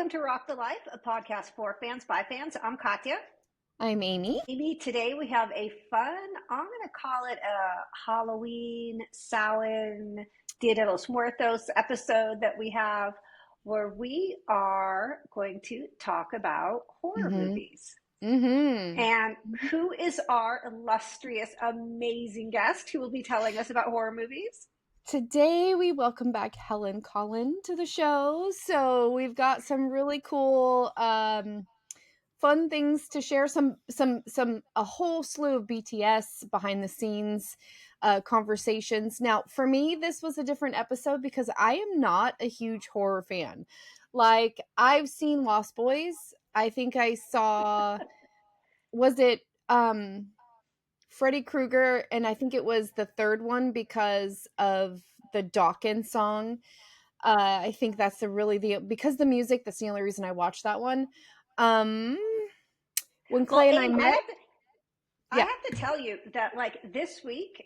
Welcome to Rock the Life, a podcast for fans by fans. I'm Katya. I'm Amy. Today we have a fun, I'm going to call it a Halloween, Samhain, Dia de los Muertos episode that we have where we are going to talk about horror movies. And who is our illustrious, amazing guest who will be telling us about horror movies? Today we welcome back Helen Collen to the show. So we've got some really cool fun things to share, a whole slew of BTS behind the scenes conversations. Now, for me, this was a different episode because I am not a huge horror fan. Like, I've seen Lost Boys. I think I saw was it Freddy Krueger, and I think it was the third one because of the Dawkins song. I think that's because the music, that's the only reason I watched that one. When Clay and I met, I have to tell you that this week,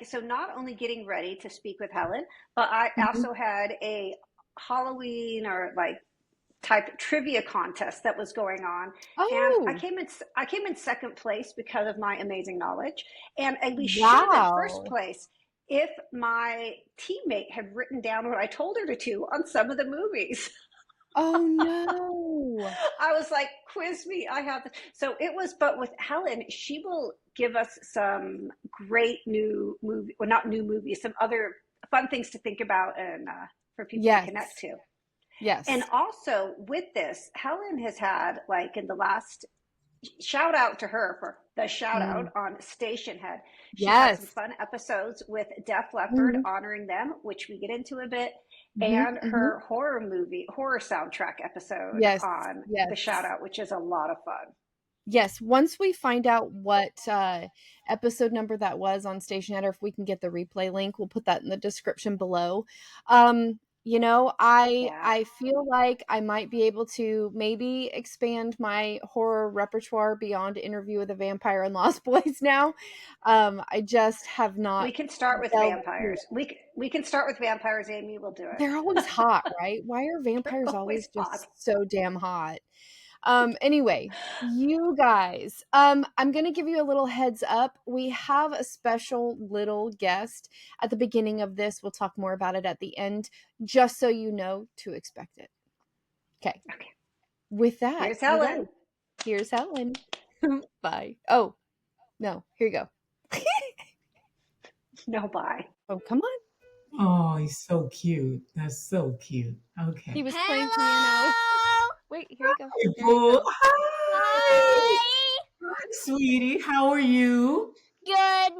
so not only getting ready to speak with Helen, but I also had a Halloween or type trivia contest that was going on. And I came in second place because of my amazing knowledge. And we should have been first place if my teammate had written down what I told her to on some of the movies. Oh no. I was like, quiz me. I have so it was, but with Helen, she will give us some great new movie, well, not new movies, some other fun things to think about and for people to connect to. Yes. And also with this, Helen has had in the last, shout out to her for the shout out on Stationhead. She's had some fun episodes with Def Leppard, honoring them, which we get into a bit, and her horror soundtrack episode on the shout out, which is a lot of fun. Yes, once we find out what episode number that was on Stationhead, or if we can get the replay link, we'll put that in the description below. I feel like I might be able to maybe expand my horror repertoire beyond Interview with a Vampire and Lost Boys now. I just have not. We can start with vampires. We can start with vampires, Amy. We'll do it. They're always hot, right? Why are vampires always just so damn hot? Anyway, you guys, I'm going to give you a little heads up. We have a special little guest at the beginning of this. We'll talk more about it at the end, just so you know to expect it. Okay. With that, here's Helen. Bye. Oh, no, here you go. No, bye. Oh, come on. Oh, he's so cute. That's so cute. Okay. He was playing piano. Wait, here you go. Hi. Sweetie, how are you? Good.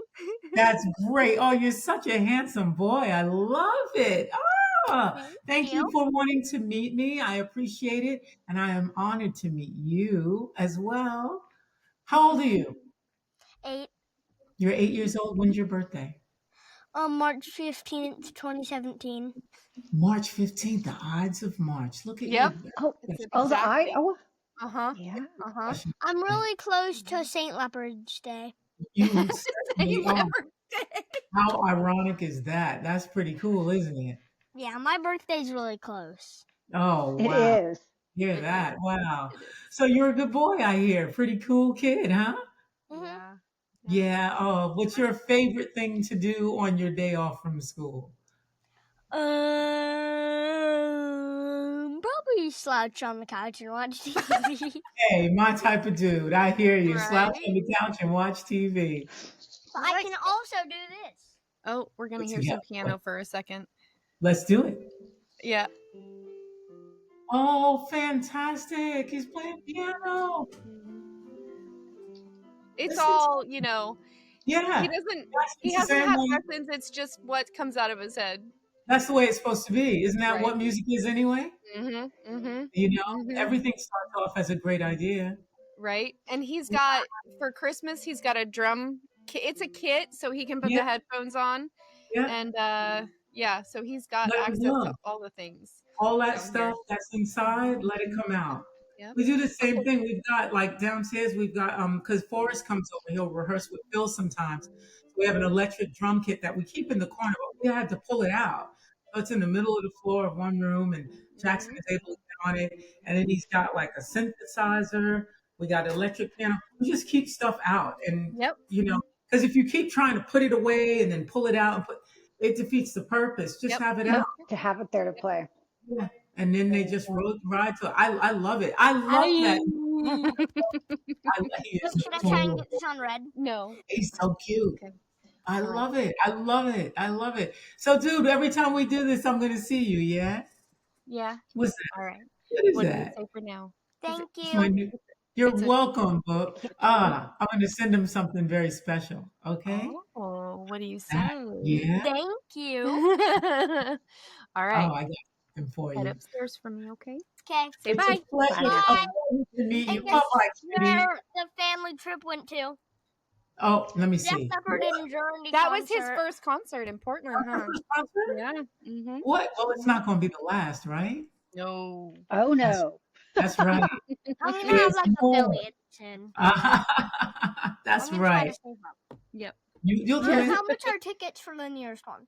That's great. Oh, you're such a handsome boy. I love it. Thank you for wanting to meet me. I appreciate it. And I am honored to meet you as well. How old are you? 8. You're 8 years old. When's your birthday? March 15th, 2017. March 15th, the Ides of March. Look at you. The Ides. Yeah. I'm really close to St. Leopard's Day. You certainly are. How ironic is that? That's pretty cool, isn't it? Yeah, my birthday's really close. Oh, wow. It is. Hear that. Wow. So you're a good boy, I hear. Pretty cool kid, huh? Mm-hmm. Yeah. Oh, what's your favorite thing to do on your day off from school? Probably slouch on the couch and watch TV. Hey, my type of dude. I hear you. Right? Slouch on the couch and watch TV. But I can also do this. Oh, we're going to hear some piano for a second. Let's do it. Yeah. Oh, fantastic. He's playing piano. It's all, Yeah. He hasn't had lessons. It's just what comes out of his head. That's the way it's supposed to be. Isn't that what music is anyway? Everything starts off as a great idea. Right. And he's got, for Christmas, he's got a drum. It's a kit, so he can put the headphones on. Yeah. And, so he's got access to all the things. All that stuff that's inside, let it come out. Yep. We do the same thing. We've got downstairs, we've got because Forrest comes over, he'll rehearse with Phil sometimes. So we have an electric drum kit that we keep in the corner, but we had to pull it out. So it's in the middle of the floor of one room, and Jackson is able to get on it. And then he's got like a synthesizer. We got an electric piano. We just keep stuff out. And, Yep. because if you keep trying to put it away and then pull it out, it defeats the purpose. Just have it out. To have it there to play. Yeah. And then they just ride to it. I love it. I love that. He is Should I try and get this on red? No. He's so cute. Okay. I love it. I love it. I love it. So, dude, every time we do this, I'm going to see you. Yeah. Yeah. What's that? All right. What is that? Say for now? Thank you. You're welcome, Book. I'm going to send him something very special. Okay. Oh, what do you say? Yeah. Thank you. All right. Oh, I got something for Head you. upstairs for me, okay? Okay. Say It's bye. a pleasure. Bye. To meet you. And guess Bye-bye, sweetie. where the family trip went to? Oh, let me Def see. Leppard and Journey That was his concert. first concert in Portland, huh? First concert? Yeah. Mm-hmm. What? Well, it's not going to be the last, right? No. Oh no. That's right. I'm gonna have like affiliates and That's I'm gonna try right. to save up. Yep. You'll do it. How much are tickets for linear spawn?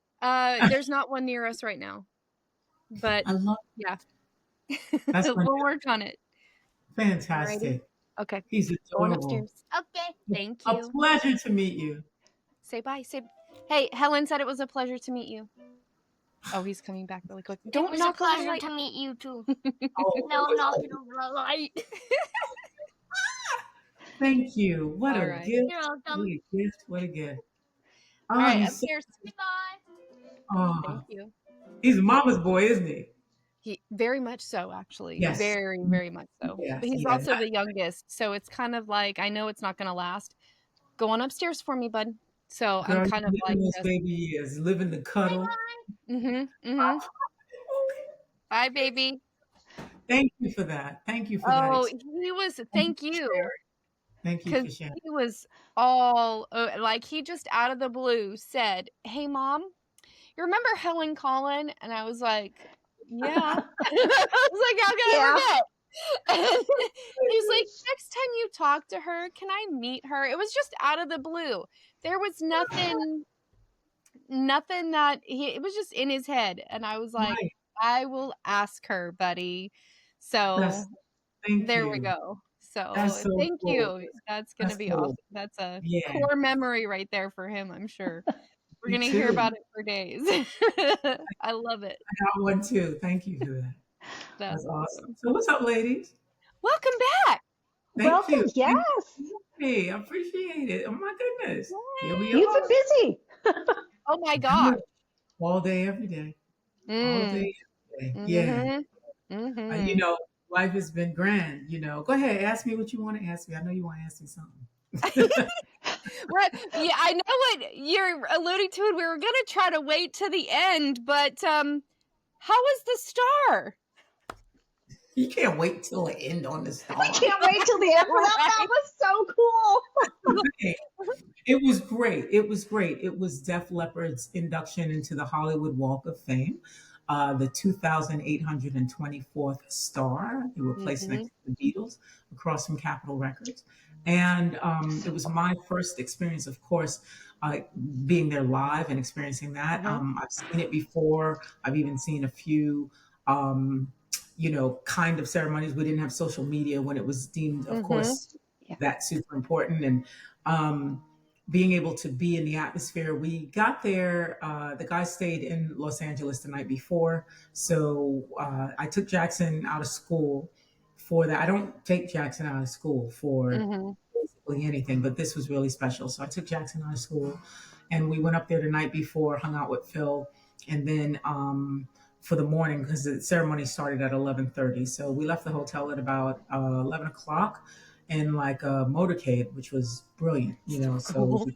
There's not one near us right now, but I love yeah, That's we'll work on it. fantastic. Okay. He's Going adorable. upstairs. Okay. Thank A you. pleasure to meet you. Say bye. Hey, Helen said it was a pleasure to meet you. Oh, he's coming back really quick. It Don't was a knock on the pleasure light. to meet you too. Oh, No, not over the light. thank you. What All a right. gift. You're welcome. What a gift. What a gift. Oh, All right, he's so, upstairs. Goodbye. Thank oh, you. he's a mama's boy, isn't he? He very much so, actually. Yes. Very, very much so. Yes, But he's yes. also the youngest, so it's kind of like I know it's not going to last. Go on upstairs for me, bud. So Girl, I'm kind of you like living those just, baby years, living the cuddle. Bye, baby. Thank you for that. Thank you for that. Oh, experience. he was. Thank you, Thank you for because sharing. he was all like he just out of the blue said, "Hey, Mom, you remember Helen Collen?" And I was like, "Yeah." I was like, "How can I forget?" And he's like, "Next time you talk to her, can I meet her?" It was just out of the blue. There was nothing that it was just in his head, and I was like, Right. I will ask her, buddy. So Thank there you. we go. So That's so thank cool. you. That's gonna That's be cool. awesome. That's a Yeah. core memory right there for him, I'm sure. We're Me gonna hear too. about it for days. I love it. I got one too. Thank you for that. That's That's awesome. So what's up, ladies? Welcome back. Thank Welcome. you. Yes. Hey, I appreciate it. Oh my goodness. Here we You've are. been busy. Oh my gosh. All day, every day. All Mm. day, every day. Yeah. Mhm. Life has been grand. Go ahead, ask me what you want to ask me. I know you want to ask me something. Yeah, I know what you're alluding to, and we were gonna try to wait to the end, but how was the star? You can't wait till the end on the star. I can't wait till the end for that. That was so cool. It was great. It was great. It was Def Leppard's induction into the Hollywood Walk of Fame, the 2,824th star. They were placed next to the Beatles across from Capitol Records. And it was my first experience, of course, being there live and experiencing that. I've seen it before. I've even seen a few kind of ceremonies. We didn't have social media when it was deemed, of course, that super important. And being able to be in the atmosphere. We got there, the guy stayed in Los Angeles the night before. So I took Jackson out of school for that. I don't take Jackson out of school for basically anything, but this was really special. So I took Jackson out of school and we went up there the night before, hung out with Phil. And then for the morning, because the ceremony started at 11:30. So we left the hotel at about 11 o'clock in like a motorcade, which was brilliant, so we pulled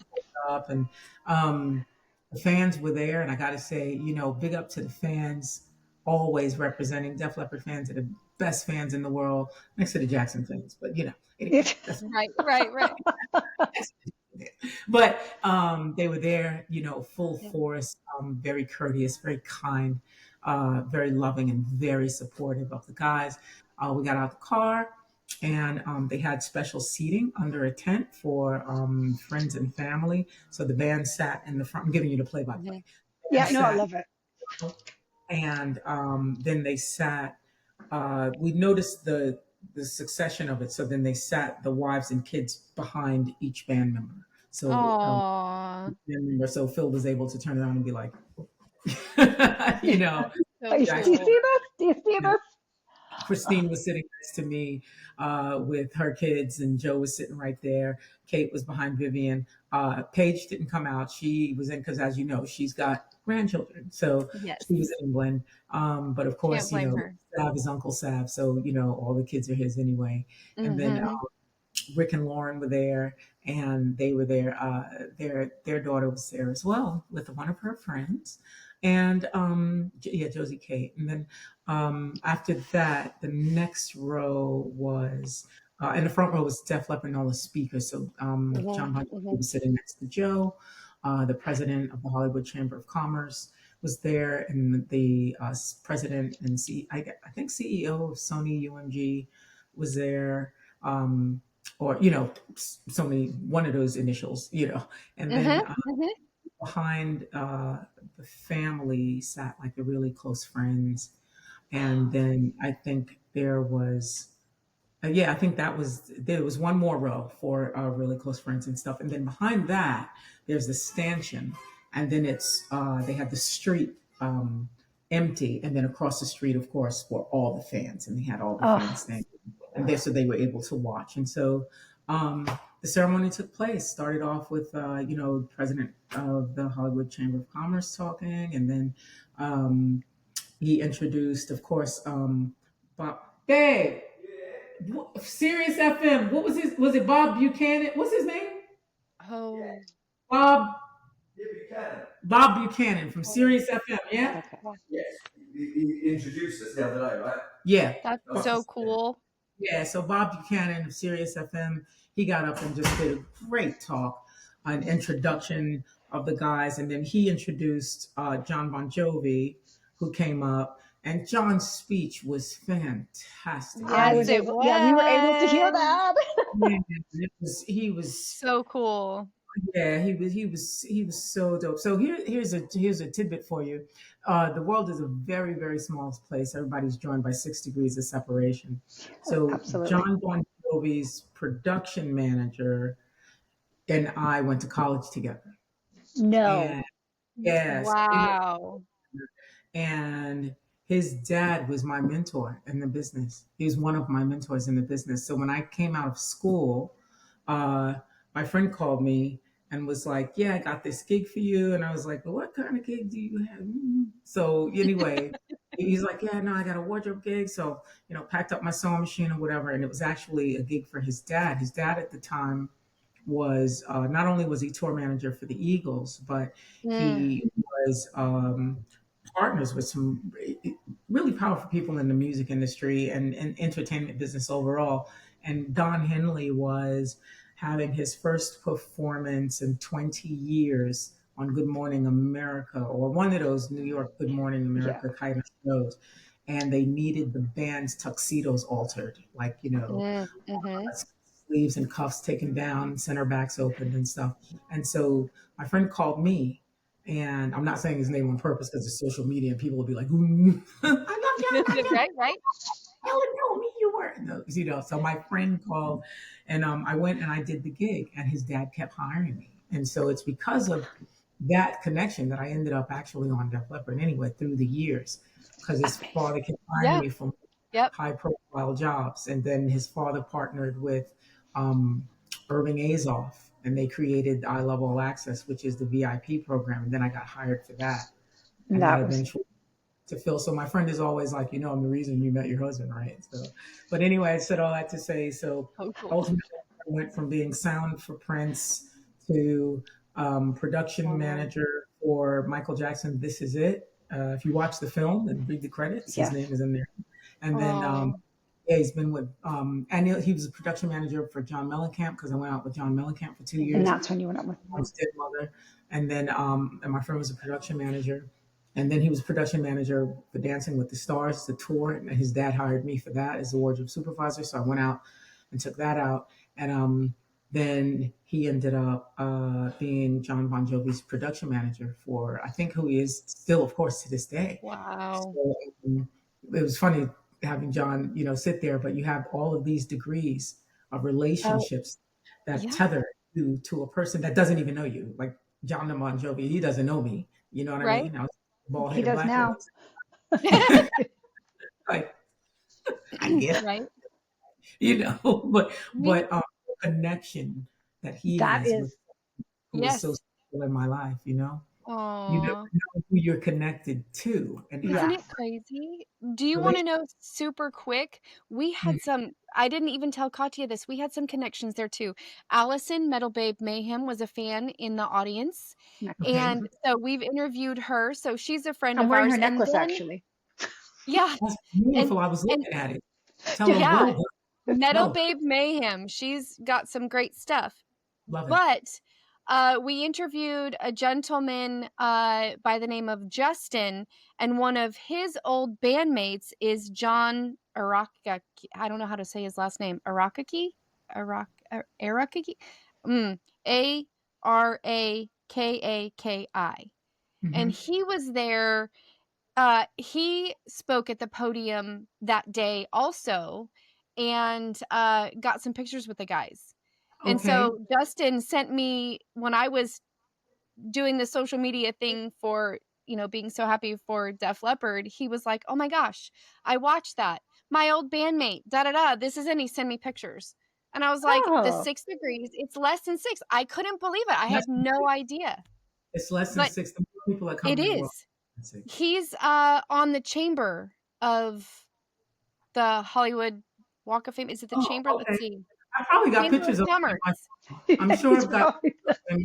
up and the fans were there. And I got to say, big up to the fans, always representing. Def Leppard fans are the best fans in the world, next to the Jackson fans. But, anyway, Right. But they were there, full force, very courteous, very kind, very loving, and very supportive of the guys. We got out the car, and they had special seating under a tent for friends and family. So the band sat in the front. I'm giving you the play-by-play. Yeah, no, I love it. And then they sat we noticed the succession of it. So then they sat the wives and kids behind each band member. So Aw. band member, so Phil was able to turn around and be like, you know, So Do you see Jackson. cool. this? Do you see Yeah. this? Christine was sitting next to me with her kids, and Joe was sitting right there. Kate was behind Vivian. Paige didn't come out. She was in because, as you know, she's got grandchildren, so Yes. she was in England. But of Can't course, blame her. Sav is Uncle Sav, so all the kids are his anyway. And then Mhm. Rick and Lauren were there, and they were there. Their daughter was there as well with one of her friends, and yeah, Josie Kate. And then after that, the next row was. In the front row was Def Leppard and all the speakers. So Mhm. John Bon Jovi Mhm. was sitting next to Joe. The president of the Hollywood Chamber of Commerce was there, and the president and I think CEO of Sony UMG was there. Um, or Sony, one of those initials, and then Mhm. Mhm. behind the family sat like the really close friends, and then I think there was yeah, I think there was one more row for really close friends and stuff, and then behind that there's the stanchion, and then they had the street empty, and then across the street, of course, were all the fans, and they had all the fans Oh, standing, and there so they were able to watch, and so the ceremony took place. Started off with the president of the Hollywood Chamber of Commerce talking, and then um, he introduced, of course, Bob. Babe, Sirius FM. What was his? Was it Bob Buchanan? What's his name? Oh. Bob Bob Buchanan from Sirius FM. Yeah. okay. Yes, he introduced us the other day, right? Yeah. That's That's so just, cool. Yeah. So Bob Buchanan of Sirius FM, he got up and just did a great talk, an introduction of the guys, and then he introduced John Bon Jovi, who came up, and John's speech was fantastic. I I Yes, mean, was it able, yeah, we were able to hear was. that. man, he was So cool. yeah, he was so dope. So here's a tidbit for you. The world is a very very small place. Everybody's joined by 6 degrees of separation. So Absolutely. John Bon Jovi's production manager and I went to college together, No. and yes, Wow. and his dad was my mentor in the business. He was one of my mentors in the business. So when I came out of school, uh, my friend called me and was like, "Yeah, I got this gig for you." And I was like, "Well, what kind of gig do you have?" So anyway, he's like, "Yeah, no, I got a wardrobe gig." So packed up my sewing machine or whatever, and it was actually a gig for his dad. His dad at the time was not only was he tour manager for the Eagles, but Mm. he was partners with some really powerful people in the music industry and entertainment business overall. And Don Henley was having his first performance in 20 years on Good Morning America, or one of those New York Good Morning Yeah. America kind of shows. And they needed the band's tuxedos altered, like, Mm. Mhm. sleeves and cuffs taken down, center backs opened and stuff. And so my friend called me, and I'm not saying his name on purpose because it's social media and people will be like, I love John, I love Right, right. Helen, no, me, you were. No, so my friend called, and I went and I did the gig, and his dad kept hiring me. And so it's because of that connection that I ended up actually on Def Leppard anyway through the years, because his father kept hiring Yeah. me from Yep. high profile jobs. And then his father partnered with um, Irving Azoff, and they created I Love All Access, which is the VIP program. And then I got hired for that. And that That was eventually to Phil. So my friend is always like, I'm the reason you met your husband, right? So, but anyway, I said all that to say, so So cool. ultimately I went from being sound for Prince to production Wow. manager for Michael Jackson. This Is It. If you watch the film and read the credits, his yes. name is in there. And then Oh. yeah, he's been with and he was a production manager for John Mellencamp, because I went out with John Mellencamp for 2 years. And that's when you went up with Mom's dead mother. And then and my friend was a production manager. And then he was production manager for Dancing with the Stars, the tour. And his dad hired me for that as a wardrobe supervisor. So I went out and took that out. And then he ended up being John Bon Jovi's production manager for, I think, who he is still, of course, to this day. Wow. So it was funny. having John, sit there, but you have all of these degrees of Oh, relationships that Yeah, tether you to a person that doesn't even know you. Like John the Bon Jovi, he doesn't know me. You know what I right? mean? I was a bald he headed does black girl. now. Like I get, Right? but Me connection that he That has with is, who is so Yes. special in my life. You never Aw. know who you're connected to and Isn't have yes. it crazy? Do you wanna relation. know super quick? We had some I didn't even tell Katya this, we had some connections there too. Allison, Metal Babe Mayhem, was a fan in the audience, Okay, and so we've interviewed her, so she's a friend I'm of wearing her ours, and necklace then actually. yeah, that's and beautiful. I was and looking at it. Tell Yeah. us, yeah, go, Metal go. Babe Mayhem, she's got some great stuff. Love it. But we interviewed a gentleman by the name of Justin, and one of his old bandmates is John Arakaki. I don't know how to say his last name. Arakaki? Arakaki. And Hmm. he was there. He spoke at the podium that day also, and got some pictures with the guys. And Okay. so Justin sent me, when I was doing the social media thing for, being so happy for Def Leppard, he was like, "Oh my gosh, I watched that. My old bandmate, da da da. This is," and he sent me pictures. And I was like, the Oh, 6 degrees, it's less than six. I couldn't believe it. I Less had than no six. idea. It's less than But six. The more people that come it in the world. is. Less than six. He's on the chamber of the Hollywood Walk of Fame. Is it the Oh, chamber? Let's okay. see. I probably got Chamber of pictures of him in my Commerce. phone. I'm sure he's I've got probably. I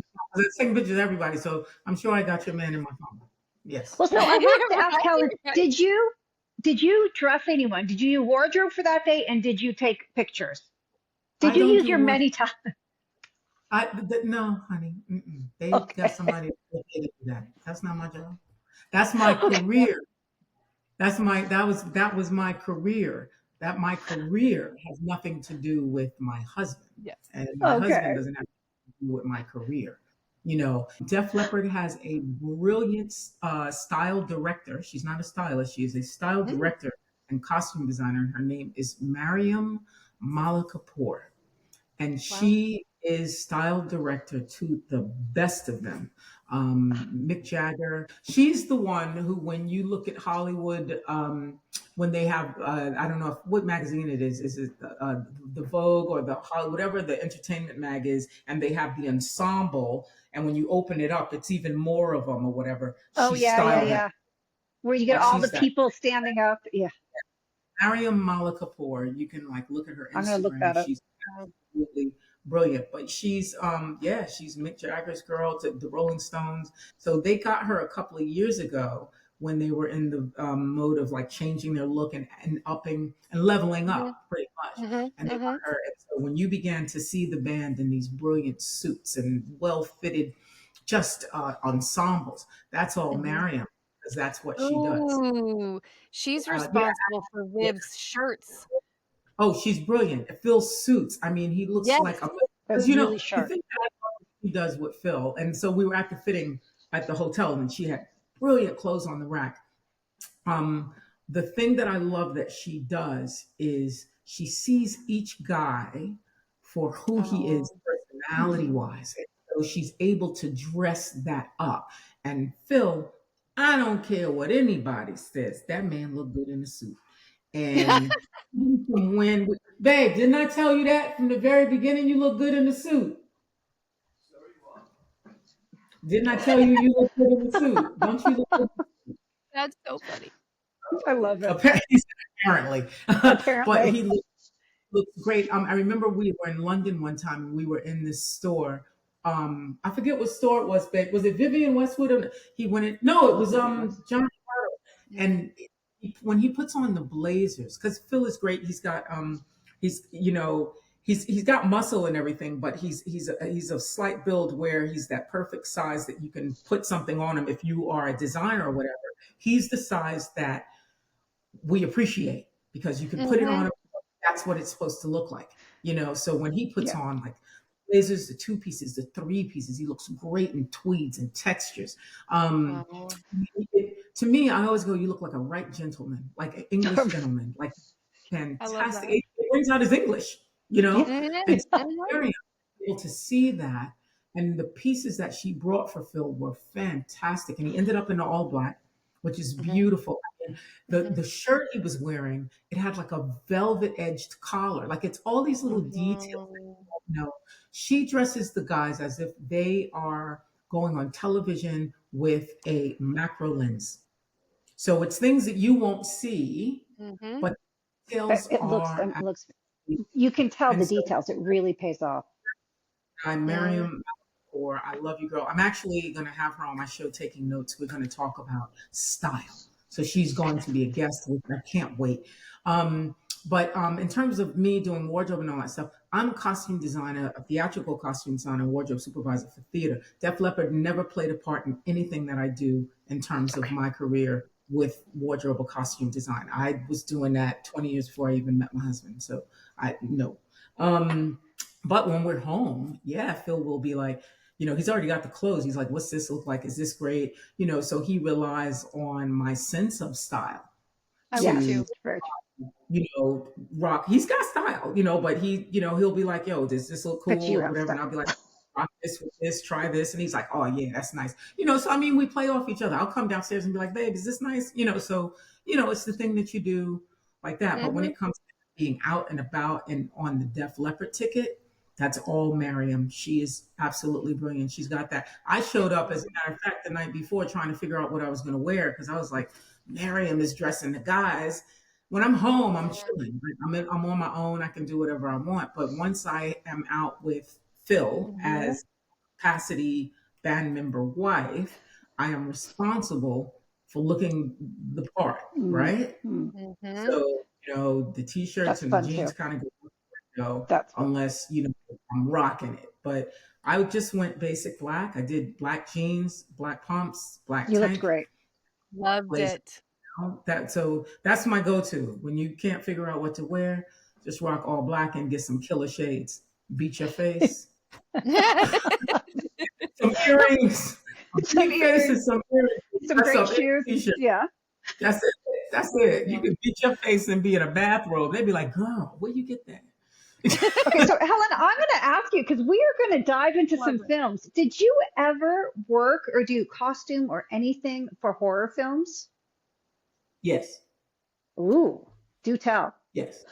taking pictures of everybody, so I'm sure I got your man in my phone. Yes. Well, so I wanted to ask Helen, Right. did you dress anyone? Did you wardrobe for that day, and did you take pictures? Did I you don't use do your work. many times? No, honey. Mm-mm. They got Okay. somebody to do that. That's not my job. That's my career. That was my career. That my career has nothing to do with my husband, Yes. and my husband Okay. doesn't have to do with my career. Def Leppard has a brilliant style director. She's not a stylist. She is a style Mm, director and costume designer. And her name is Mariam Malakapour, and wow. she is style director to the best of them. Mick Jagger. She's the one who, when you look at Hollywood, when they have, I don't know what magazine it is it the Vogue or the Hollywood, whatever the entertainment mag is, and they have the ensemble, and when you open it up, it's even more of them or whatever. Oh She yeah, yeah, styled that. yeah. Where you get Like all the she's that. people standing up. Yeah, Mariam Malakapour. You can like look at her I'm gonna look Instagram. that up. She's absolutely brilliant. But yeah, she's Mick Jagger's girl to the Rolling Stones. So they got her a couple of years ago when they were in the mode of like changing their look and upping and leveling Mhm, up pretty much. mhm, And they got mhm, her. And so when you began to see the band in these brilliant suits and well fitted, just ensembles, that's all mhm. Mariam because that's what she does. Ooh, she's Yeah, responsible for yeah. Viv's shirts. Oh, she's brilliant. Phil Suits. I mean, he looks Yes. like a They're because really the sharp. thing that I love he does with Phil, and so we were at the fitting at the hotel, and she had brilliant clothes on the rack. Um, the thing that I love that she does is she sees each guy for who he is Oh. personality Hmm. wise. And so she's able to dress that up. And Phil, I don't care what anybody says, that man looked good in a suit. And when, babe, didn't I tell you that from the very beginning? You look good in the suit. Didn't I tell you you look good in the suit? Don't you look good? That's so funny. I love it. Apparently, but Apparently. he looks great. I remember we were in London one time and we were in this store. I forget what store it was, but was it Vivian Westwood? Or he went in. No, it was Vivian West. John. Mm, And when he puts on the blazers, because Phil is great. He's he's got muscle and everything, but he's a slight build where he's that perfect size that you can put something on him if you are a designer or whatever. He's the size that we appreciate because you can put it on mhm, him. That's what it's supposed to look like. So when he puts Yeah. on like blazers, the two pieces, the three pieces, he looks great in tweeds and textures. Um, oh, to me, I always go, you look like a right gentleman, like an English gentleman, like I love fantastic. that. It brings out his English, Yeah. and so Mhm. Miriam was able to see that. And the pieces that she brought for Phil were fantastic. And he ended up in the all black, which is Mhm. beautiful. And Mhm. the shirt he was wearing, it had like a velvet edged collar. Like it's all these little details. Mhm. No, she dresses the guys as if they are going on television with a macro lens. So it's things that you won't see, Mhm. but But details it are looks, actually. you can tell And the so details. It really pays off. I Mhm. Miriam or I love you, girl. I'm actually going to have her on my show taking notes. We're going to talk about style. So she's going to be a guest. I can't wait. Um, but in terms of me doing wardrobe and all that stuff, I'm a costume designer, a theatrical costume designer, wardrobe supervisor for theater. Def Leppard never played a part in anything that I do in terms of Okay. my career with wardrobe or costume design. I was doing that 20 years before I even met my husband. So I know. Um, but when we're home, yeah, Phil will be like, he's already got the clothes. He's like, what's this look like? Is this great? So he relies on my sense of style I would to, too. Yes, very true. rock. He's got style, but he'll be like, yo, does this look But cool you or have whatever? And style. I'll be like, rock this with this, try this. And he's like, oh yeah, that's nice. So I mean, we play off each other. I'll come downstairs and be like, babe, is this nice? So, it's the thing that you do like that. But when Mhm. it comes to being out and about and on the Def Leppard ticket, that's all Miriam. She is absolutely brilliant. She's got that. I showed up, as a matter of fact, the night before trying to figure out what I was going to wear because I was like, Miriam is dressing the guys. When I'm home, I'm chilling. Like, I'm on my own. I can do whatever I want. But once I am out with Phil Mhm. as capacity band member wife, I am responsible for looking the part, Mm, right? mm. Mhm. So, the t-shirts That's and the fun jeans too. kind of go, That's fun. unless, I'm rocking it. But I just went basic black. I did black jeans, black pumps, black You looked tank, great. Loved blazer. it. That's my go-to. When you can't figure out what to wear, just rock all black and get some killer shades. Beat your face. Some earrings. A Some beat face and earrings, some earrings. some Dress great up in shoes. a t-shirt. Yeah. That's it. That's it. You can beat your face and be in a bathrobe. They'd be like, girl, where you get that? Okay, so Helen, I'm going to ask you because we are going to dive into Love some it. films. Did you ever work or do costume or anything for horror films? Yes. Ooh, do tell. Yes.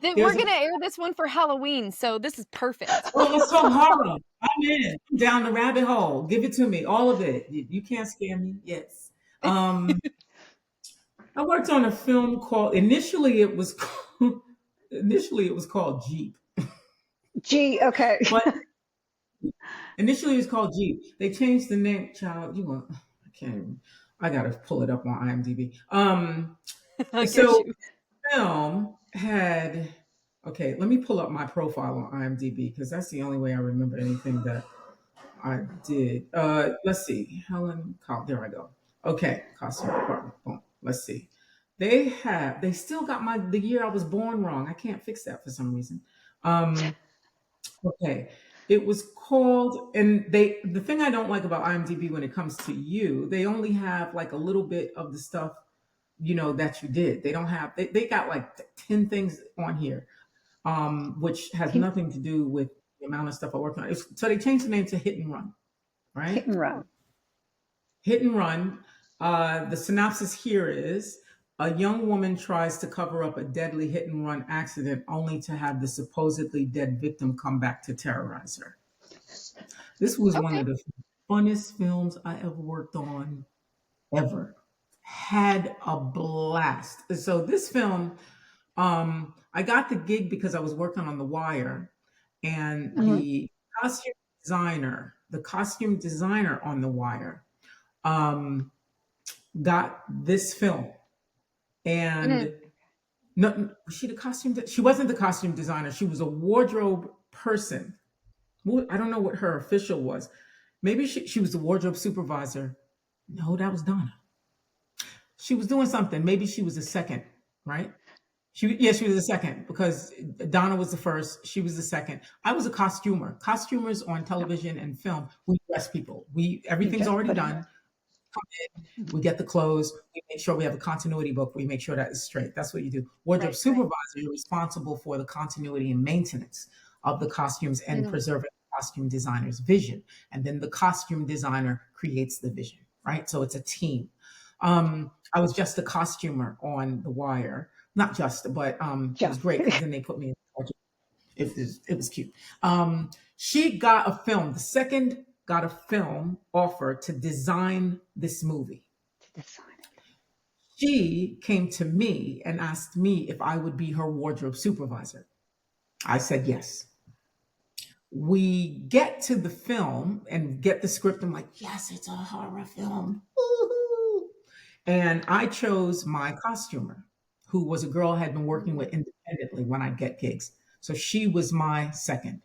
We're There's a gonna air this one for Halloween, so this is perfect. Oh, let's talk horror. I'm in. I'm down the rabbit hole. Give it to me. All of it. You can't scare me. Yes. Um, I worked on a film called initially it was called Jeep. Gee, okay. But initially it was called Jeep. They changed the name, child. I can't even, I gotta pull it up on IMDb. I get So you. film had okay, let me pull up my profile on IMDb because that's the only way I remember anything that I did. Let's see. There I go. Okay, costume department. Boom. Let's see. They still got the year I was born wrong. I can't fix that for some reason. Um, okay. It was called, and the thing I don't like about IMDb when it comes to you, they only have like a little bit of the stuff, that you did. They don't have, they got like 10 things on here, which has Can nothing to do with the amount of stuff I worked on. So they changed the name to Hit and Run, hit right? and Oh. run. Hit and Run. The synopsis here is a young woman tries to cover up a deadly hit and run accident only to have the supposedly dead victim come back to terrorize her. This was one Okay. of the funnest films I ever worked on, ever. Had a blast. So this film, I got the gig because I was working on The Wire, and Hmm. the costume designer on The Wire, um, got this film. Mhm. And no, was she the she wasn't the costume designer. She was a wardrobe person. I don't know what her official was. Maybe she was the wardrobe supervisor. No, that was Donna. She was doing something. Maybe she was the second, right? She was the second because Donna was the first. She was the second. I was a costumer. Costumers on television and film, we dress people. Everything's Just already put in done. there. come in, we get the clothes, we make sure we have a continuity book, we make sure that is straight. That's what you do. Wardrobe Right, right. supervisor, you're responsible for the continuity and maintenance of the costumes and Mm. preserving the costume designer's vision. And then the costume designer creates the vision, right? So it's a team. I was just a costumer on The Wire. Not just, but it was Just. great because then they put me in charge. It was cute. She got a film. The second got a film offer to design this movie. To decide it. She came to me and asked me if I would be her wardrobe supervisor. I said yes. We get to the film and get the script. I'm like, yes, it's a horror film. Woo-hoo. And I chose my costumer, who was a girl I had been working with independently when I'd get gigs. So she was my second.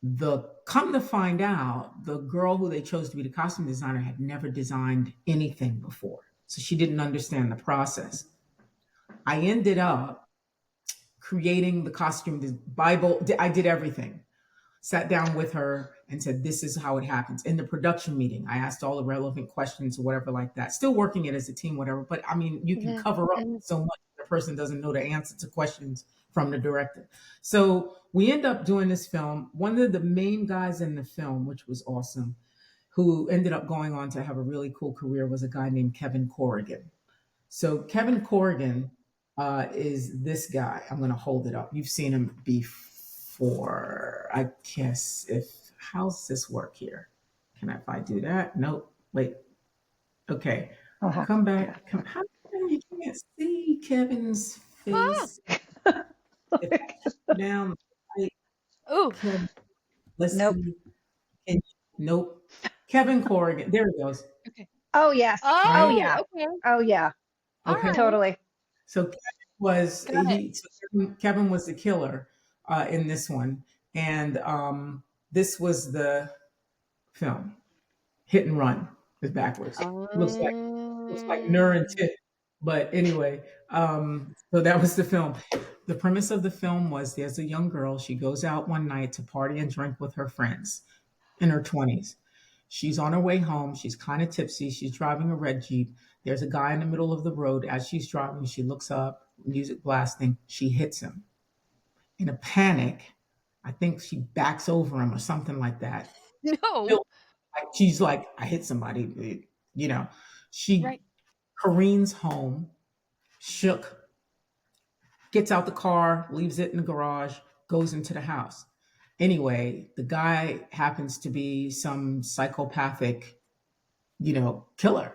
The come to find out, the girl who they chose to be the costume designer had never designed anything before. So she didn't understand the process. I ended up creating the costume, the Bible. I did everything. Sat down with her and said, this is how it happens. In the production meeting, I asked all the relevant questions or whatever like that. Still working it as a team, whatever. But I mean, you can Mhm. cover up Mhm. so much if the person doesn't know the answer to questions from the director. So we end up doing this film. One of the main guys in the film, which was awesome, who ended up going on to have a really cool career, was a guy named Kevin Corrigan. So Kevin Corrigan is this guy. I'm going to hold it up. You've seen him before, I guess. How's this work here? If I do that? Nope. Wait. Okay. I'll have Come to back. How come you can't see Kevin's Ah. face? If I go down, right, Ooh. Kevin, let's Nope. see. Nope. Kevin Corrigan. There he goes. Okay. Oh yes. Oh Right. yeah. Oh, okay. Oh yeah. All Okay. right. Totally. So Kevin was Got it. he. So Kevin was the killer in this one, and this was the film. Hit and Run is backwards. Looks like Nur and Tip. But anyway, so that was the film. The premise of the film was there's a young girl. She goes out one night to party and drink with her friends in her 20s. She's on her way home. She's kind of tipsy. She's driving a red Jeep. There's a guy in the middle of the road. As she's driving, she looks up, music blasting. She hits him. In a panic, I think she backs over him or something like that. No. She's like, I hit somebody. She Right. careens home, shook, gets out the car, leaves it in the garage, goes into the house. Anyway, the guy happens to be some psychopathic, killer.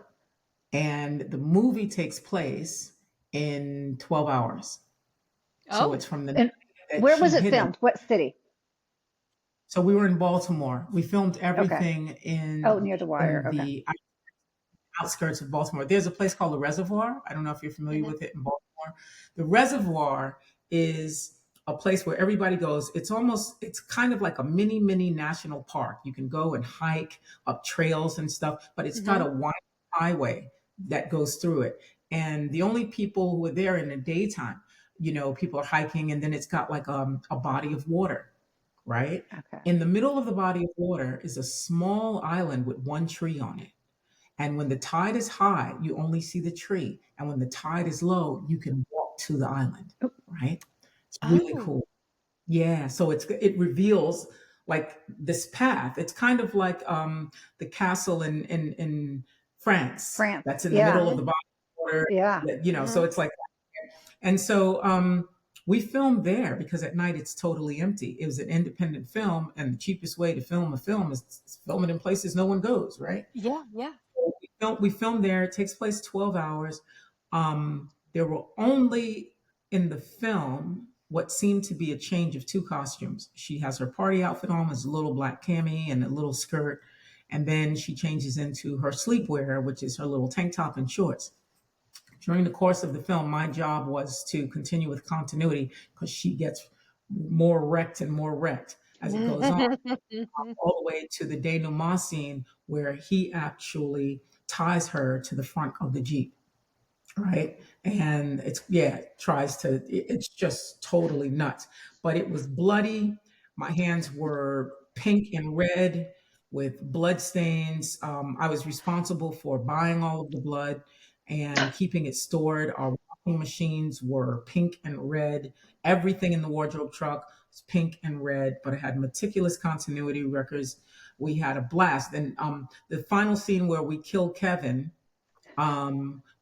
And the movie takes place in 12 hours. So Oh. it's from the And night where that was she it hit him. filmed? What city? So we were in Baltimore. We filmed everything Oh, near the wire. in Okay. the outskirts of Baltimore. There's a place called the Reservoir. I don't know if you're familiar Mhm. with it in Baltimore. The Reservoir is a place where everybody goes. It's kind of like a mini national park. You can go and hike up trails and stuff, but it's got Mhm. a wide highway that goes through it. And the only people who are there in the daytime, people are hiking, and then it's got like a body of water, right? Okay. In the middle of the body of water is a small island with one tree on it. And when the tide is high, you only see the tree. And when the tide is low, you can walk to the island, Oh, right? It's really Oh. cool. Yeah. So it reveals like this path. It's kind of like the castle in France France. that's in the Yeah. middle of the body of water. Yeah. So Mhm. it's like, and so we filmed there because at night it's totally empty. It was an independent film, and the cheapest way to film a film is film it in places no one goes, right? Yeah. Yeah. We filmed there. It takes place 12 hours. There were only in the film what seemed to be a change of two costumes. She has her party outfit on, as a little black cami and a little skirt, and then she changes into her sleepwear, which is her little tank top and shorts. During the course of the film, my job was to continue with continuity because she gets more wrecked and more wrecked as it goes on, all the way to the denouement scene where he actually ties her to the front of the Jeep, right? And it's just totally nuts. But it was bloody. My hands were pink and red. with blood stains. I was responsible for buying all of the blood and keeping it stored. Our washing machines were pink and red. Everything in the wardrobe truck was pink and red, but it had meticulous continuity records. We had a blast. And the final scene where we kill Kevin,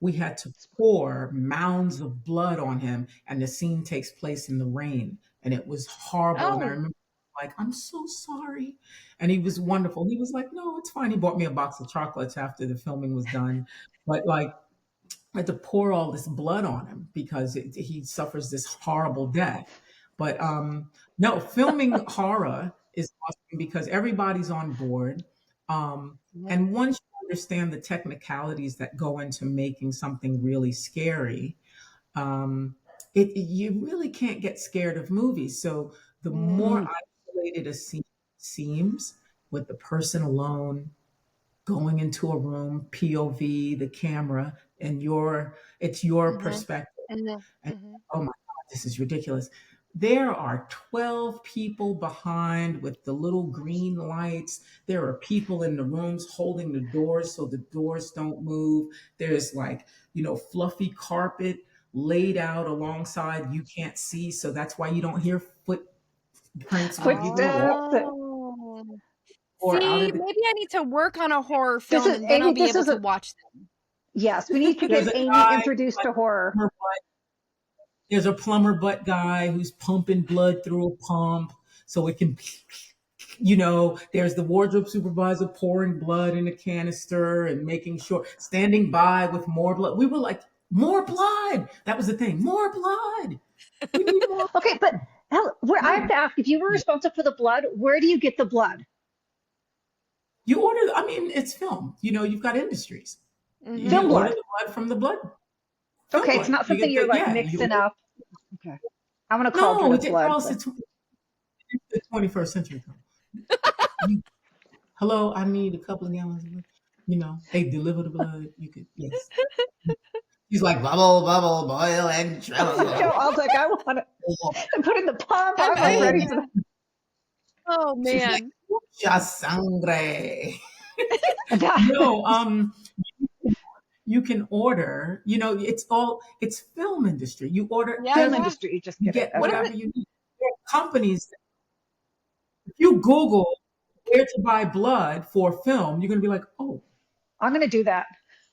we had to pour mounds of blood on him, and the scene takes place in the rain, and it was horrible. And I Oh, remember, like, I'm so sorry. And he was wonderful. He was like, no, it's fine. He bought me a box of chocolates after the filming was done. But like, I had to pour all this blood on him because he suffers this horrible death. But no, filming horror is awesome because everybody's on board. Um, and once you understand the technicalities that go into making something really scary, um, you really can't get scared of movies. So the more Mm. isolated a scene seems, with the person alone, going into a room, POV, the camera, and it's your perspective. And oh my God, this is ridiculous. There are 12 people behind with the little green lights. There are people in the rooms holding the doors so the doors don't move. There's like, fluffy carpet laid out alongside you can't see. So that's why you don't hear footprints when people walk Footsteps. oh. or out See, of the. maybe I need to work on a horror This film is and then I'll Amy. be This able is to a watch them. yes. We need to There's get a Amy guy, introduced like, to horror. there's a plumber butt guy who's pumping blood through a pump so it can, there's the wardrobe supervisor pouring blood in a canister and making sure, standing by with more blood. We were like, more blood. That was the thing. More blood. We need more. Okay, but where I have to ask, if you were Yeah. responsible for the blood, where do you get the blood? You order, I mean, it's film. You've got industries. Film You order blood. the blood from the blood, film Okay, it's blood. not You something get you're like you mixing order. up. Okay, I'm gonna call for No, the blood. Charles, it's the 21st century. You, hello, I need a couple of gallons of blood. They deliver the blood. You could, yes. He's like, bubble, bubble, boil, and Joe, tremble. I was like, I want to and put in the pump. I'm like Oh, ready for the. Oh she's like, man. mucha sangre. That, No, you can order, it's film industry. You order Yeah, film yeah. industry, you just you get it. get What is Okay. whatever it? you need. There are companies, if you Google where to buy blood for film, you're going to be like, oh, I'm gonna do that.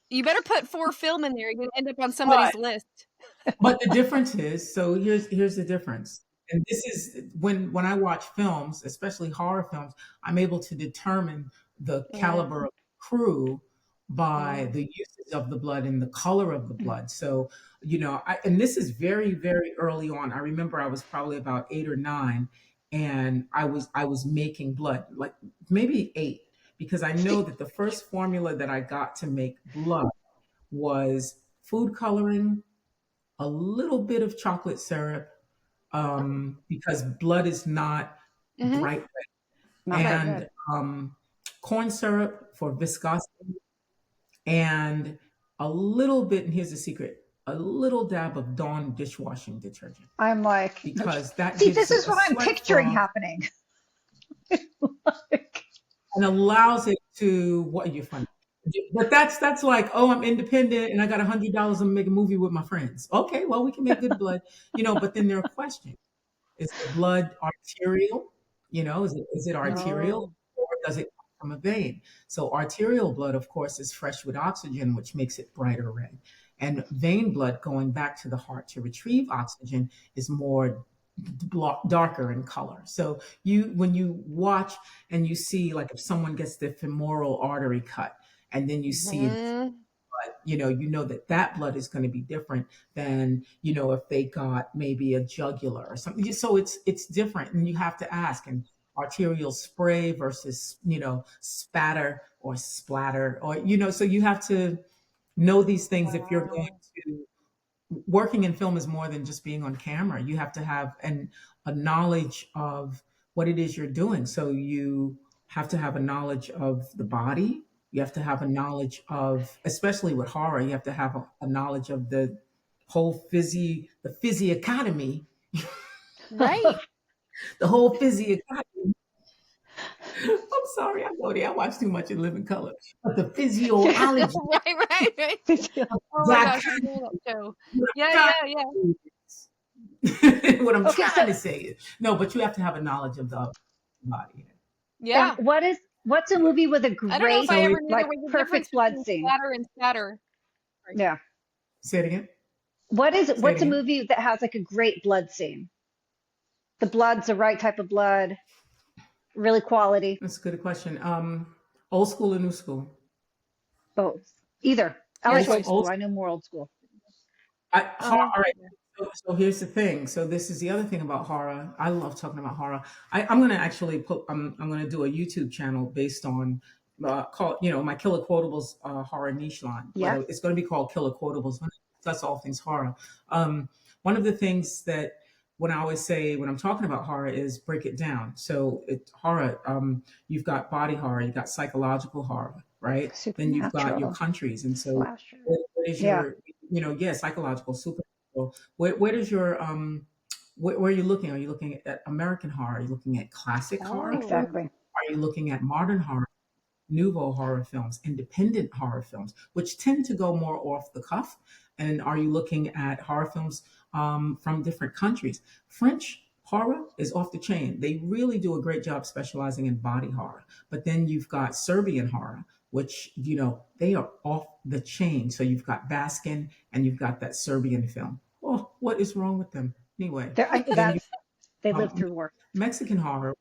You better put 4 film in there. You're gonna end up on but somebody's list. But the difference is, so here's the difference. And this is when I watch films, especially horror films, I'm able to determine the caliber of crew by the uses of the blood and the color of the blood. So, and this is very, very early on. I remember I was probably about 8 or 9, and I was making blood, like maybe 8, because I know that the first formula that I got to make blood was food coloring, a little bit of chocolate syrup, because blood is not Mm-hmm. bright Not red, very and good. corn syrup for viscosity, and a little bit, and here's the secret, a little dab of Dawn dishwashing detergent, I'm like, because that see, gives this it is a what I'm sweat picturing froth happening. Like, and allows it to, what, you're funny. But that's like, oh, I'm independent and I got $100 and make a movie with my friends. Okay, well, we can make good blood, but then there are questions. Is the blood arterial? Is it arterial, Oh. or does it come from a vein? So arterial blood, of course, is fresh with oxygen, which makes it brighter red. And vein blood, going back to the heart to retrieve oxygen, is more darker in color. So when you watch and you see, like, if someone gets the femoral artery cut, and then you see it, Mhm. that blood is going to be different than, if they got maybe a jugular or something. So it's different, and you have to ask. And arterial spray versus, spatter or splatter, or, so you have to know these things if you're going Wow. to. Working in film is more than just being on camera. You have to have a knowledge of what it is you're doing. So you have to have a knowledge of the body. You have to have a knowledge of, especially with horror, you have to have a knowledge of the whole the physiognomy, Right. the whole physiognomy. I'm sorry, I go there. I watch too much in Living Color. But the physiology, Right. Oh my that gosh, I love that show. what Yeah, I'm yeah, yeah. trying to what I'm Okay, trying so to say is no, but you have to have a knowledge of the body. Yeah. what's a movie with a I don't know if great, I So ever knew there like, was a difference perfect blood between scene? splatter and spatter. Sorry. Yeah. say it again. Say it What's a again. movie that has like a great blood scene? The blood's the right type of blood, really quality, That's a good question. Old school or new school? both. Either. I Your like Old, old choice. school. old I know more old school. Uh-huh. all right. So here's the thing. So this is the other thing about horror. I love talking about horror. I'm going to actually put. I'm going to do a YouTube channel based on called my Killer Quotables horror niche line, but Yeah. it's going to be called Killer Quotables. That's all things horror. One of the things that when I always say when I'm talking about horror is break it down. So horror. You've got body horror. You've got psychological horror, right? Then you've got your Supernatural, countries, and so slasher. what is Yeah, your psychological super. Where does your where are you looking? Are you looking at American horror? Are you looking at classic horror Oh. films? exactly. Are you looking at modern horror, nouveau horror films, independent horror films, which tend to go more off the cuff? And are you looking at horror films from different countries? French horror is off the chain. They really do a great job specializing in body horror. But then you've got Serbian horror, which, they are off the chain. So you've got Baskin and you've got that Serbian film. Oh, what is wrong with them? Anyway, then you They live um, through war. Mexican horror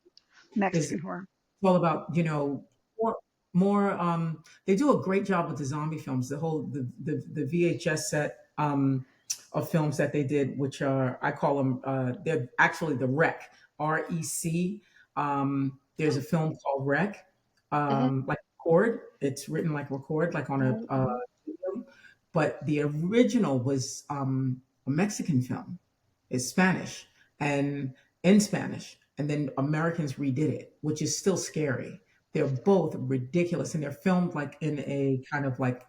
is Mexican horror. all about more more they do a great job with the zombie films, the VHS set of films that they did, which are, I call them, they're actually the REC. There's a film called Rec, Mm-hmm. like record. It's written like record, like on a Mm-hmm. video. But the original was a Mexican film. It's Spanish and in Spanish, and then Americans redid it, which is still scary. They're both ridiculous, and they're filmed like in a kind of like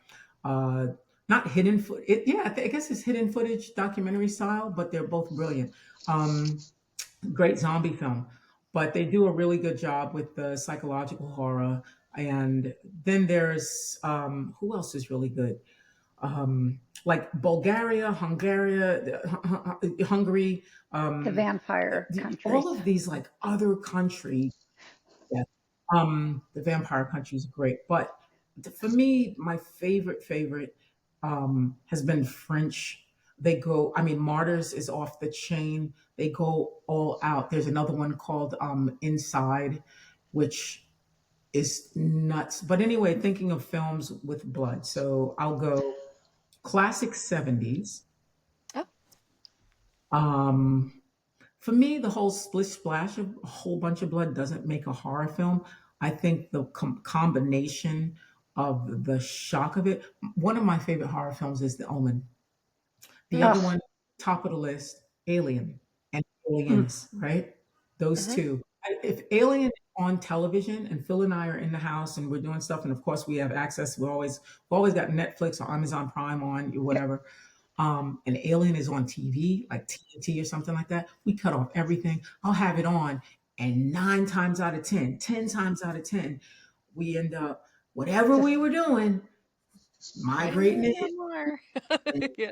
uh, not hidden foot. Yeah, I guess it's hidden footage documentary style, but they're both brilliant. Great zombie film, but they do a really good job with the psychological horror. And then there's who else is really good? Like Bulgaria, Hungary, The vampire all countries. of these like other countries. Yeah. The vampire countries are great, but for me, my favorite has been French. They go. I mean, Martyrs is off the chain. They go all out. There's another one called Inside, which is nuts. But anyway, thinking of films with blood, so I'll go classic 70s. Oh. Um, for me, the whole splish splash of a whole bunch of blood doesn't make a horror film. I think the combination of the shock of it. One of my favorite horror films is The Omen. The other Oh, one, top of the list, Alien and mm, Aliens, right? Those Mm-hmm. two. If Alien is on television and Phil and I are in the house and we're doing stuff, and of course we have access, we always got Netflix or Amazon Prime on or yeah, whatever. And Alien is on TV, like TNT or something like that. We cut off everything. I'll have it on, and 9 times out of 10, 10 times out of 10, we end up whatever just we were doing, Ready to migrating know in more. and Yeah.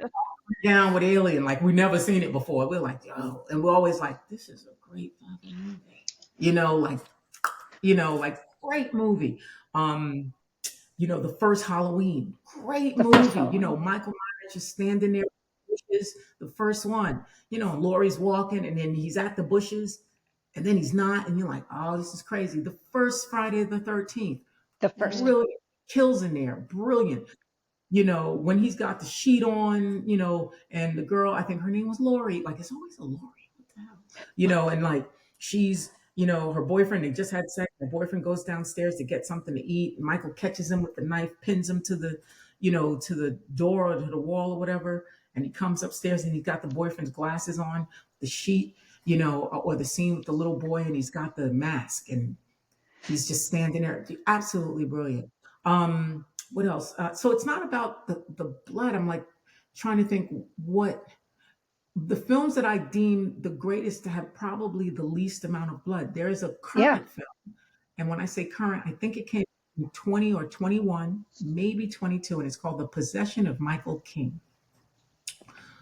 down with Alien, like we never seen it before. We're like, yo, and we're always like, this is a great fucking movie, like, like great movie. Um, the first Halloween, great the first movie. Halloween. Michael Myers just standing there, with the bushes, the first one. And Laurie's walking, and then he's at the bushes, and then he's not, and you're like, oh, this is crazy. The first Friday the 13th, The first. Mm-hmm. brilliant, kills in there, brilliant. When he's got the sheet on, and the girl, I think her name was Lori. Like it's always a Lori. What the hell? And like she's, her boyfriend, they just had sex. The boyfriend goes downstairs to get something to eat. Michael catches him with the knife, pins him to the door or to the wall or whatever. And he comes upstairs and he's got the boyfriend's glasses on, the sheet, or the scene with the little boy and he's got the mask and he's just standing there. Absolutely brilliant. What else? So it's not about the blood. I'm like trying to think what the films that I deem the greatest to have probably the least amount of blood. There is a Yeah. current film, And when I say current, I think it came in 20 or 21, maybe 22, and it's called The Possession of Michael King.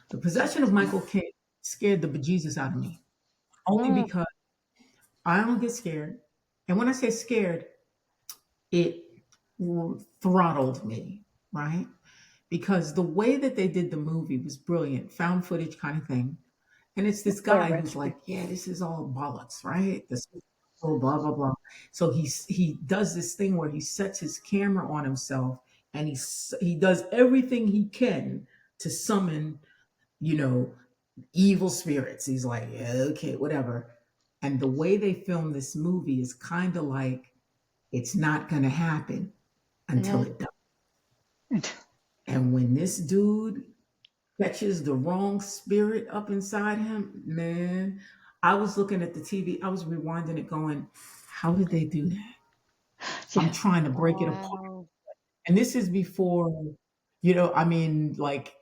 The Possession of Michael King scared the bejesus out of me, only because I don't get scared. And when I say scared, it throttled me, right? Because the way that they did the movie was brilliant, found footage kind of thing. And it's this guy who's like, yeah, this is all bollocks, right? This is all blah blah blah. So he does this thing where he sets his camera on himself and he does everything he can to summon, you know, evil spirits. He's like, yeah, okay, whatever. And the way they film this movie is kind of like it's not going to happen until it does. And when this dude catches the wrong spirit up inside him, man, I was looking at the TV, I was rewinding it going, how did they do that? I'm trying to break it apart. And this is before, I mean, like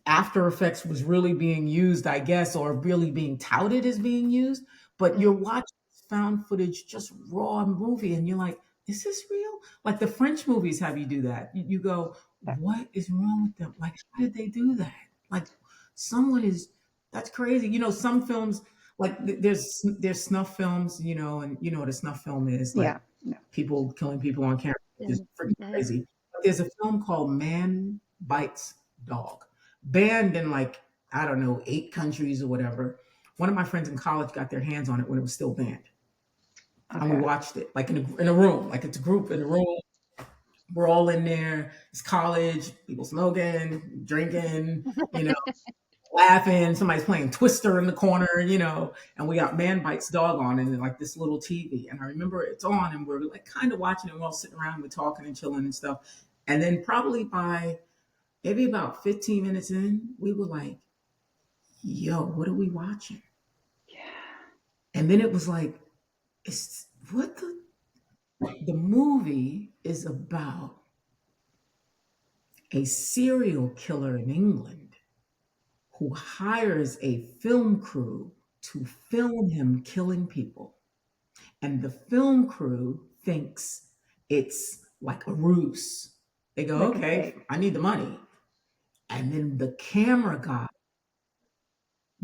After Effects was really being used, I guess, or really being touted as being used. But you're watching found footage, just raw movie, and you're like, is this real? Like the French movies have you do that. You go, what is wrong with them? Like, how did they do that? Like, that's crazy. Some films, like there's snuff films, and you know what a snuff film is, like people killing people on camera is freaking crazy. But there's a film called Man Bites Dog, banned in like, I don't know, 8 countries or whatever. One of my friends in college got their hands on it when it was still banned. Okay. And we watched it like in a room, like it's a group in a room. We're all in there. It's college, people smoking, drinking, laughing. Somebody's playing Twister in the corner, and we got Man Bites Dog on and like this little TV. And I remember it's on and we're like kind of watching it. We're all sitting around, we're talking and chilling and stuff. And then probably by maybe about 15 minutes in, we were like, yo, what are we watching? Yeah. And then it was like, the movie is about a serial killer in England who hires a film crew to film him killing people. And the film crew thinks it's like a ruse. They go, okay, I need the money. And then the camera guy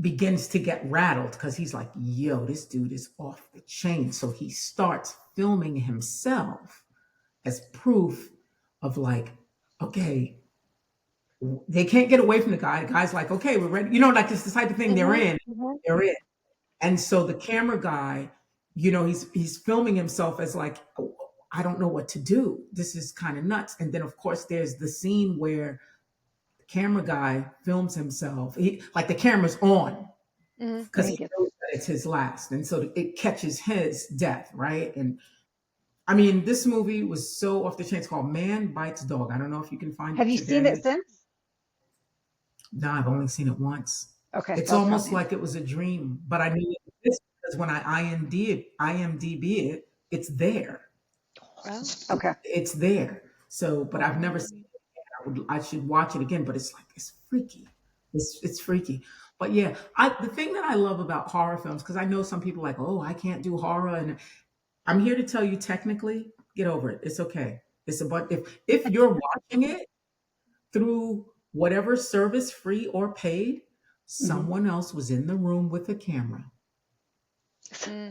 begins to get rattled because he's like, yo, this dude is off the chain. So he starts filming himself as proof of like, okay, they can't get away from the guy. The guy's like, okay, we're ready. Like it's the type of thing they're in. They're in. And so the camera guy, he's filming himself as like, oh, I don't know what to do. This is kind of nuts. And then of course there's the scene where camera guy films himself. Like the camera's on because he knows that it's his last. And so it catches his death, right? And I mean, this movie was so off the chain. It's called Man Bites Dog. I don't know if you can find it. Have you seen it since? No, I've only seen it once. Okay. It's almost like it was a dream, but I knew it because when I IMDb it, it's there. Oh, okay. It's there. So, but I've never seen it. I should watch it again, but it's freaky. It's freaky. But yeah, the thing that I love about horror films, because I know some people like, oh, I can't do horror, and I'm here to tell you, technically, get over it. It's okay. If you're watching it through whatever service, free or paid, someone else was in the room with a camera.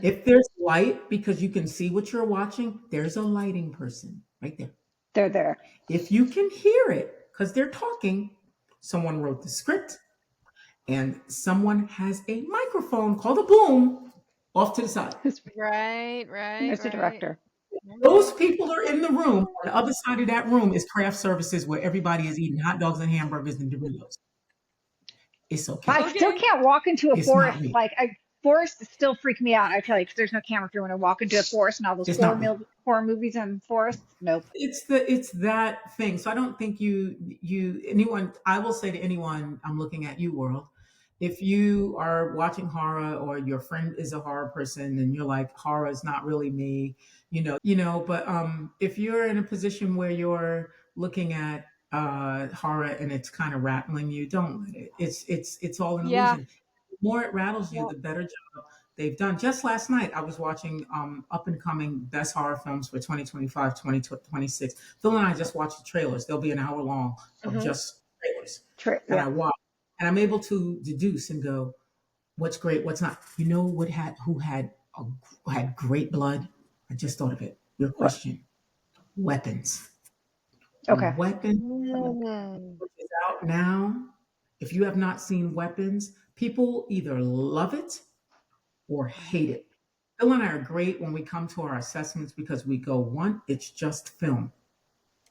If there's light, because you can see what you're watching, there's a lighting person right there. They're there. If you can hear it, because they're talking, someone wrote the script and someone has a microphone called a boom off to the side. Right. There's the director. Those people are in the room. On the other side of that room is craft services where everybody is eating hot dogs and hamburgers and Doritos. It's okay. I still can't walk into a forest. Like forests still freak me out. I tell you, because there's no camera crew when I walk into a forest and all those horror movies in forests. Nope. It's that thing. So I don't think anyone. I will say to anyone, I'm looking at you, world. If you are watching horror or your friend is a horror person and you're like, horror is not really me, but if you're in a position where you're looking at horror and it's kind of rattling you, don't let it. It's all an illusion. The more it rattles you, the better job they've done. Just last night, I was watching up and coming best horror films for 2025, 2026. Phil and I just watched the trailers. They'll be an hour long of Mm-hmm. just trailers. And Yeah. I watch, and I'm able to deduce and go, what's great, what's not. You know what who had great blood? I just thought of it. Your What? question. Weapons. Okay. Weapons, Mm. which is out now. If you have not seen Weapons, people either love it or hate it. Phil and I are great when we come to our assessments because we go, one, it's just film.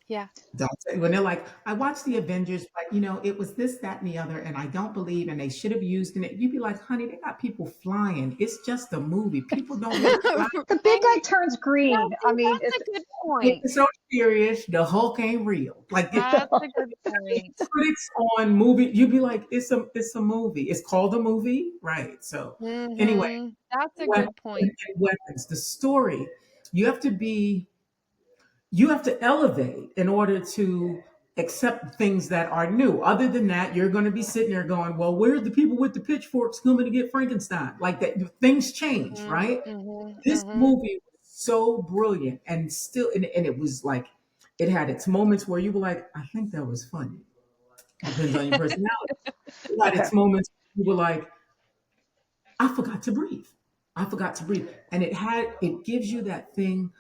Yeah. Don't say when they're like, I watched the Avengers, but it was this, that, and the other, and I don't believe, and they should have used in it. You'd be like, honey, they got people flying. It's just a movie. People don't really fly. The big guy Right. turns Yeah, green. see, I mean, that's a good point. It's so serious. The Hulk ain't real. Like That's a good point. critics on movie, you'd be like, it's a movie. It's called a movie, right? So anyway, Mm-hmm. That's a weapons, good point. weapons. The story, you have to be, you have to elevate in order to accept things that are new. Other than that, you're going to be sitting there going, well, where's the people with the pitchforks coming to get Frankenstein? Like that, things change, right? Mm-hmm. This Mm-hmm. movie was so brilliant and still, and it was like, it had its moments where you were like, I think that was funny. Depends on your personality. It had okay. its moments where you were like, I forgot to breathe. I forgot to breathe. And it gives you that thing,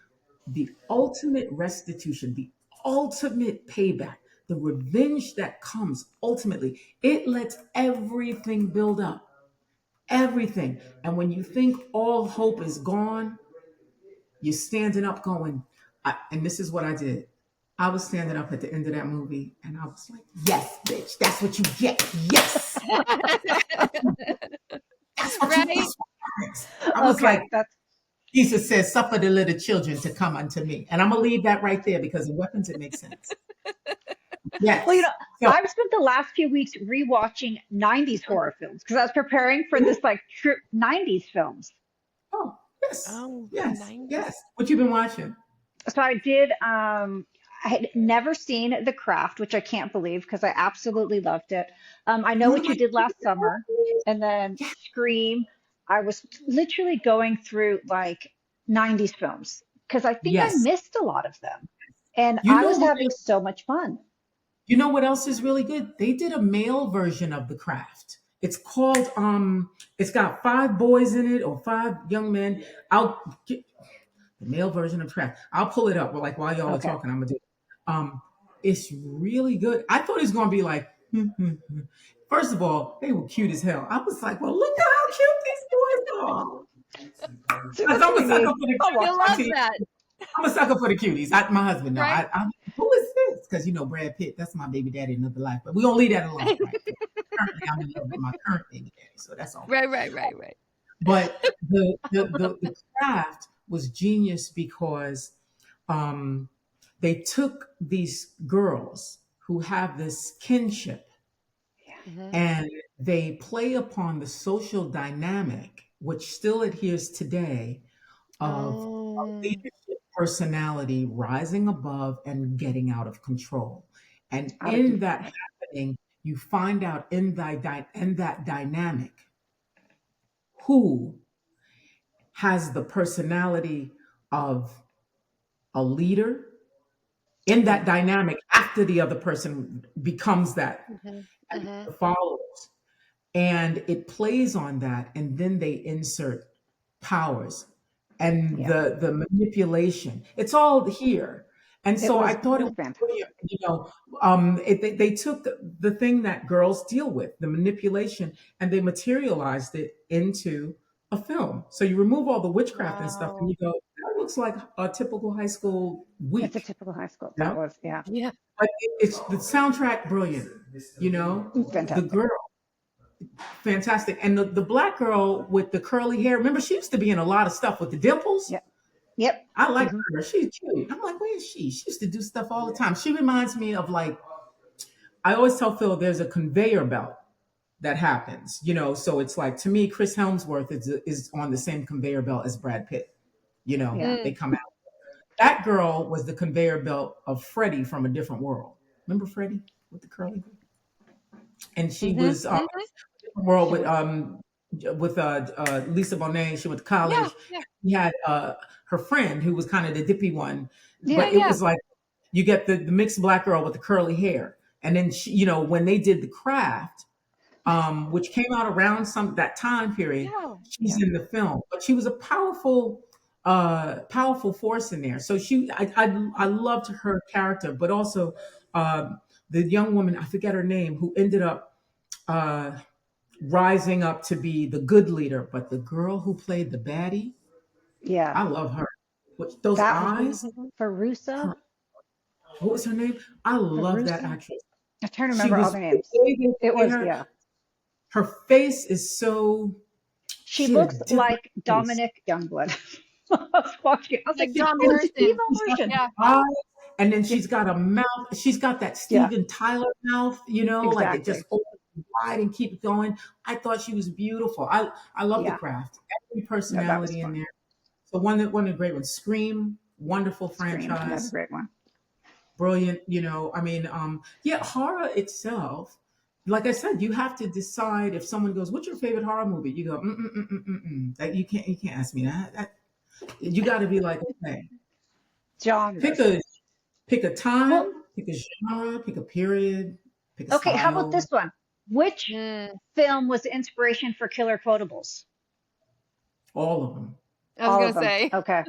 the ultimate restitution, the ultimate payback, the revenge that comes ultimately. It lets everything build up, everything. And when you think all hope is gone, you're standing up going, and this is what I did. I was standing up at the end of that movie and I was like, yes, bitch, that's what you get. Yes. That's what Right? that's what happens. I was Okay. like, Jesus says, suffer the little children to come unto me. And I'm going to leave that right there because in Weapons, it makes sense. Yes. Well, So, I've spent the last few weeks rewatching 90s horror films because I was preparing for this like true 90s films. oh, yes. Oh, Yes. 90s. Yes. What you been watching? So I did I had never seen The Craft, which I can't believe because I absolutely loved it. I Know You What You like Did Last Summer, and then yes. Scream. I was literally going through like 90s films because I think I Yes. missed a lot of them. And You I know was what? having so much fun. You know what else is really good? They did a male version of The Craft. It's called it's got 5 boys in it or 5 young men. I'll get the male version of Craft. I'll pull it up. Well, like while y'all are Okay. talking, I'm gonna do it. It's really good. I thought it was gonna be like first of all, they were cute as hell. I was like, well, look at how cute these boys are. So Because that's I'm what a we sucker need. for the I'll watch You cuties. love that, I'm a sucker for the cuties. My husband, no. right? Who is this? Because Brad Pitt, that's my baby daddy in another life. But we gonna leave that alone, right? Currently, I'm in love with my current baby daddy, so that's all. Right. But the craft was genius because um, they took these girls who have this kinship Mm-hmm. and they play upon the social dynamic, which still adheres today, of a Oh. leadership personality rising above and getting out of control. And Out of in that control. happening, you find out in that dynamic who has the personality of a leader in that dynamic after the other person becomes that Mm-hmm. and Mm-hmm. the followers. And it plays on that, and then they insert powers and Yeah. the manipulation. It's all here. And It so I was thought it was fantastic. brilliant. They took the thing that girls deal with, the manipulation, and they materialized it into a film. So you remove all the witchcraft and stuff, and Wow. you go, that looks like a typical high school It's a week. typical high school. You That know? was, yeah, Yeah. But it's the soundtrack brilliant. You know, the fantastic. girl fantastic. And the black girl with the curly hair, remember she used to be in a lot of stuff with the dimples. Yep. Yep. I like Hmm. her. She's cute. I'm like, where is she? She used to do stuff all the time. She reminds me of like, I always tell Phil there's a conveyor belt that happens, so it's like to me, Chris Helmsworth is on the same conveyor belt as Brad Pitt. Yeah. They come out. That girl was the conveyor belt of Freddie from a different world. Remember Freddie with the curly hair? And she Mm-hmm. was Mm-hmm. different world She with was. with Lisa Bonet. She went to Yeah, college. yeah, He had her friend who was kind of the dippy one, yeah, but it yeah. was like you get the mixed black girl with the curly hair, and then she, when they did The Craft, which came out around that time period, Yeah. she's in the film, but she was a powerful force in there. So I loved her character, but also the young woman, I forget her name, who ended up uh, rising up to be the good leader. But the girl who played the baddie, Yeah. I love her. With those That eyes, Farusa. her, what was her name? I love that Farusa. actress. I'm trying to She remember all was their names. way they It played was, her. yeah. Her face is so. She She had a looks different like face. Dominic Youngblood. I was watching it. I was Like like, John oh, it's the Marston. female She's got version. Yeah. eyes, and then Yeah, she's got a mouth. She's got that yeah, Steven Tyler mouth, like it just exactly. opens wide and keeps going. I thought she was beautiful. I love The Yeah, Craft. Every no, that was personality in fun. there. So one of the great ones. Scream, wonderful Scream, another franchise, great one. brilliant. I mean, yeah, horror itself. Like I said, you have to decide if someone goes, "What's your favorite horror movie?" You go, That you can't ask me that. You got to be like, okay, pick Genres. a pick a Well, time, pick a genre, pick a period, pick a okay, how about style. this one? Which Mm. film was the inspiration for Killer Quotables? All of them. I was All gonna of them. say. Okay.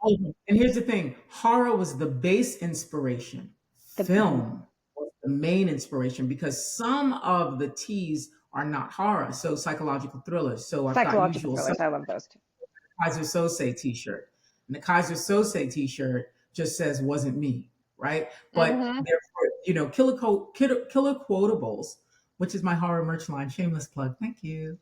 All of them. And here's the thing: horror was the base inspiration. Mhm. Film was the main inspiration because some of the T's are not horror, so psychological thrillers. So I've got Psychological Usual thrillers. I love those too. Kaiser Sose T-shirt, and the Kaiser Sose T-shirt just says "wasn't me," right? But Mm-hmm. therefore, Killer Quotables, which is my horror merch line. Shameless plug. Thank you.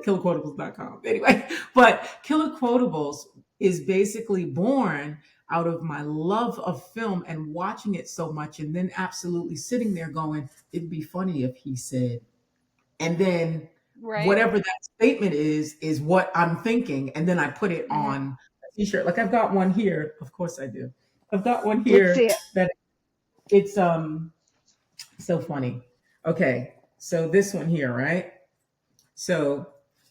Killerquotables.com. Anyway, but Killer Quotables is basically born out of my love of film and watching it so much, and then absolutely sitting there going, "It'd be funny if he said," and then Right. whatever that statement is what I'm thinking, and then I put it Mm-hmm. on a t-shirt. Like I've got one here. Of course I do. I've got one Let's here see it. that it's so funny. Okay, so this one here, right? So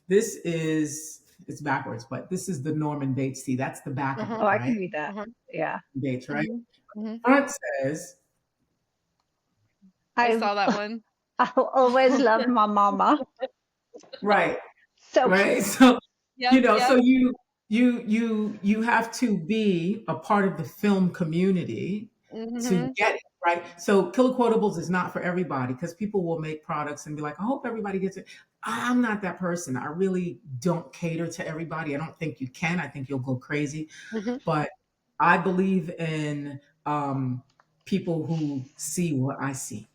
this is it's backwards, but this is the Norman Bates tee. That's the back of Uh-huh. it, Oh, I can right? read that. Uh-huh. Yeah. Bates, right? Mm-hmm. Mm-hmm. Front says, I I saw that one. I'll always love my mama. right, So right. cute. So Yep. so Yep. you have to be a part of the film community to Mm-hmm. get it, right? So Killer Quotables is not for everybody because people will make products and be like, I hope everybody gets it. I'm not that person. I really don't cater to everybody. I don't think you can. I think you'll go crazy. Mm-hmm. But I believe in people who see what I see.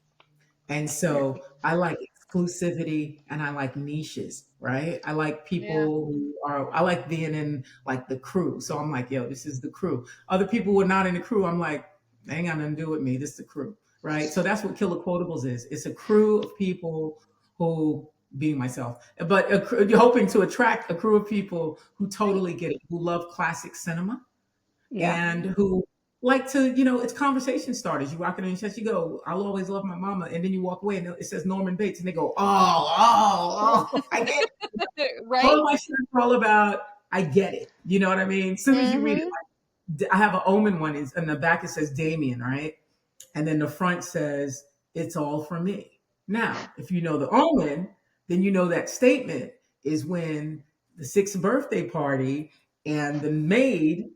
And Yeah. so I like exclusivity and I like niches, right? I like Yeah. I like being in like the crew. So I'm like, yo, this is the crew. Other people were not in the crew. I'm like, they ain't got nothing to do with me. This is the crew, right? So that's what Killer Quotables is. It's a crew of people who, being myself, but you're hoping to attract a crew of people who totally get it, who love classic cinema Yeah. and who like to, it's conversation starters. You walk in and you go, I'll always love my mama. And then you walk away and it says Norman Bates and they go, I get it. Right. All my shirts are all about, I get it. You know what I mean? As soon as you read it, I have an Omen one. In the back it says Damien, right? And then the front says, it's all for me. Now, if you know the Omen, then you know that statement is when the sixth birthday party and the maid,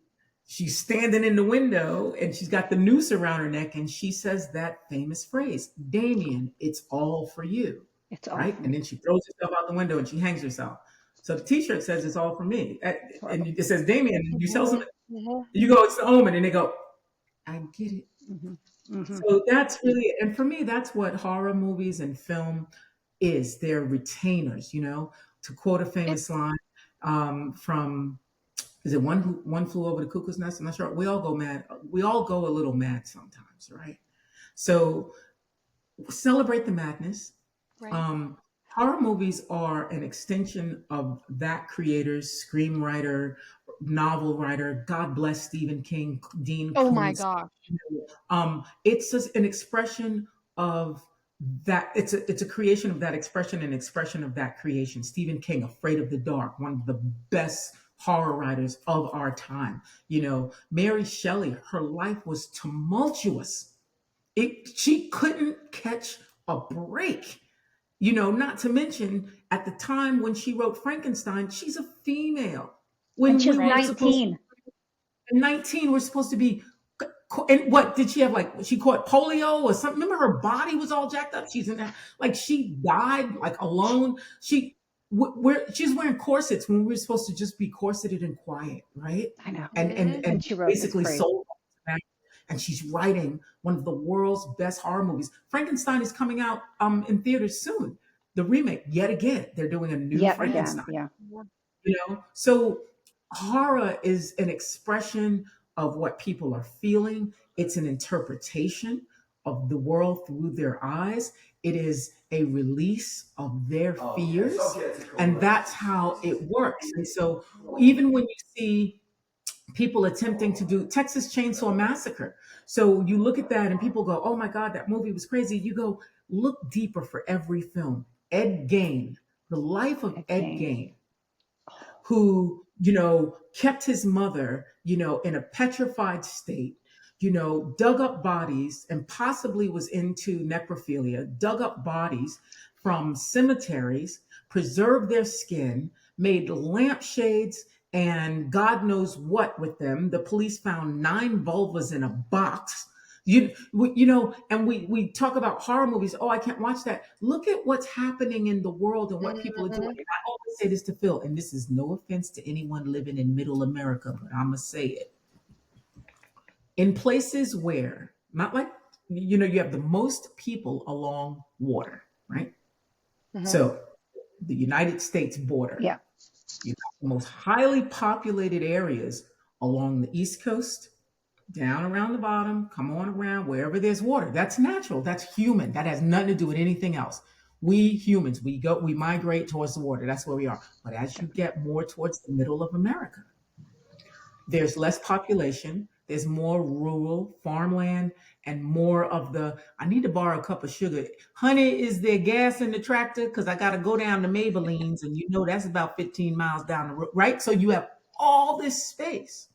she's standing in the window and she's got the noose around her neck and she says that famous phrase, Damien, it's all for you. It's all Right? for And me. then she throws herself out the window and she hangs herself. So the t-shirt says it's all for me. It's And horrible. it says Damien, and you sell something, Mm-hmm. you go, it's the Omen, and they go, I get it. Hmm. Hmm. So that's really, and for me, that's what horror movies and film is. They're retainers, to quote a famous It's line from, is it one flew over the cuckoo's nest? I'm not sure. We all go mad. We all go a little mad sometimes, right? So celebrate the madness. right. Um, Horror movies are an extension of that creator's screenwriter, novel writer. God bless Stephen King, Dean Oh my Koontz. gosh. It's just an expression of that it's a creation of that expression and expression of that creation. Stephen King, Afraid of the Dark, one of the best horror writers of our time. Mary Shelley, her life was tumultuous. She couldn't catch a break. Not to mention at the time when she wrote Frankenstein, she's a female. And When she's we were supposed 19. to 19, we're supposed to be. And what did she have? Like she caught polio or something? Remember, her body was all jacked up. She's in that, like she died like alone. She's wearing corsets when we were supposed to just be corseted and quiet, right? I know. And she wrote basically this sold. And she's writing one of the world's best horror movies. Frankenstein is coming out in theaters soon. The remake, yet again, they're doing a new Frankenstein. Yeah. So horror is an expression of what people are feeling. It's an interpretation of the world through their eyes. It is a release of their fears, and that's how it works. And so even when you see people attempting to do Texas Chainsaw Massacre, so you look at that and people go, oh my God, that movie was crazy. You go, look deeper for every film. Ed Gein, the life of Ed Gein, who, kept his mother, in a petrified state, dug up bodies and possibly was into necrophilia, dug up bodies from cemeteries, preserved their skin, made lampshades and God knows what with them. The police found 9 vulvas in a box. And we talk about horror movies. Oh, I can't watch that. Look at what's happening in the world and what people are doing. And I always say this to Phil, and this is no offense to anyone living in middle America, but I'm going to say it. In places where, not like, you have the most people along water, right? So the United States border. Yeah. You got the most highly populated areas along the East Coast, down around the bottom, come on around, wherever there's water. That's natural. That's human. That has nothing to do with anything else. We humans, we migrate towards the water. That's where we are. But as you get more towards the middle of America, there's less population. There's more rural farmland and more of the, I need to borrow a cup of sugar. Honey, is there gas in the tractor? Because I got to go down to Maybelline's, and that's about 15 miles down the road, right? So you have all this space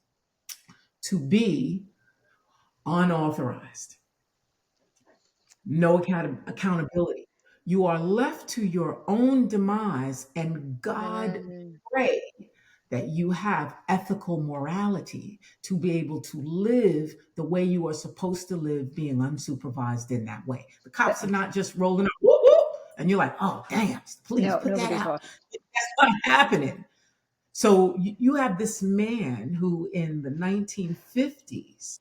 to be unauthorized. No accountability. You are left to your own demise, and God pray that you have ethical morality to be able to live the way you are supposed to live, being unsupervised in that way. The cops are not just rolling up, whoop, whoop, and you're like, oh, damn, please put that out. That's not happening. So you have this man who in the 1950s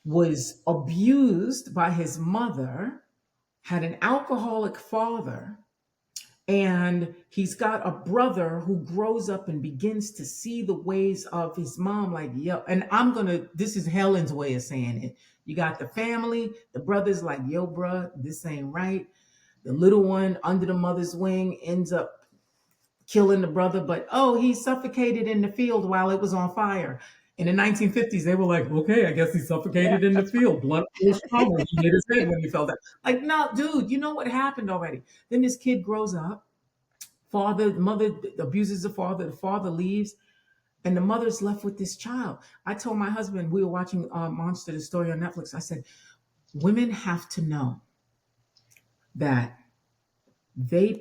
was abused by his mother, had an alcoholic father, and he's got a brother who grows up and begins to see the ways of his mom, like, yo, and this is Helen's way of saying it. You got the family, the brother's like, yo, bruh, this ain't right. The little one under the mother's wing ends up killing the brother, but he suffocated in the field while it was on fire. In the 1950s, they were like, okay, I guess he suffocated in the field. Blood was strong. He hit his head when he fell down. Like, no, dude, you know what happened already. Then this kid grows up. The mother abuses the father leaves, and the mother's left with this child. I told my husband, we were watching Monster, the story on Netflix. I said, women have to know that they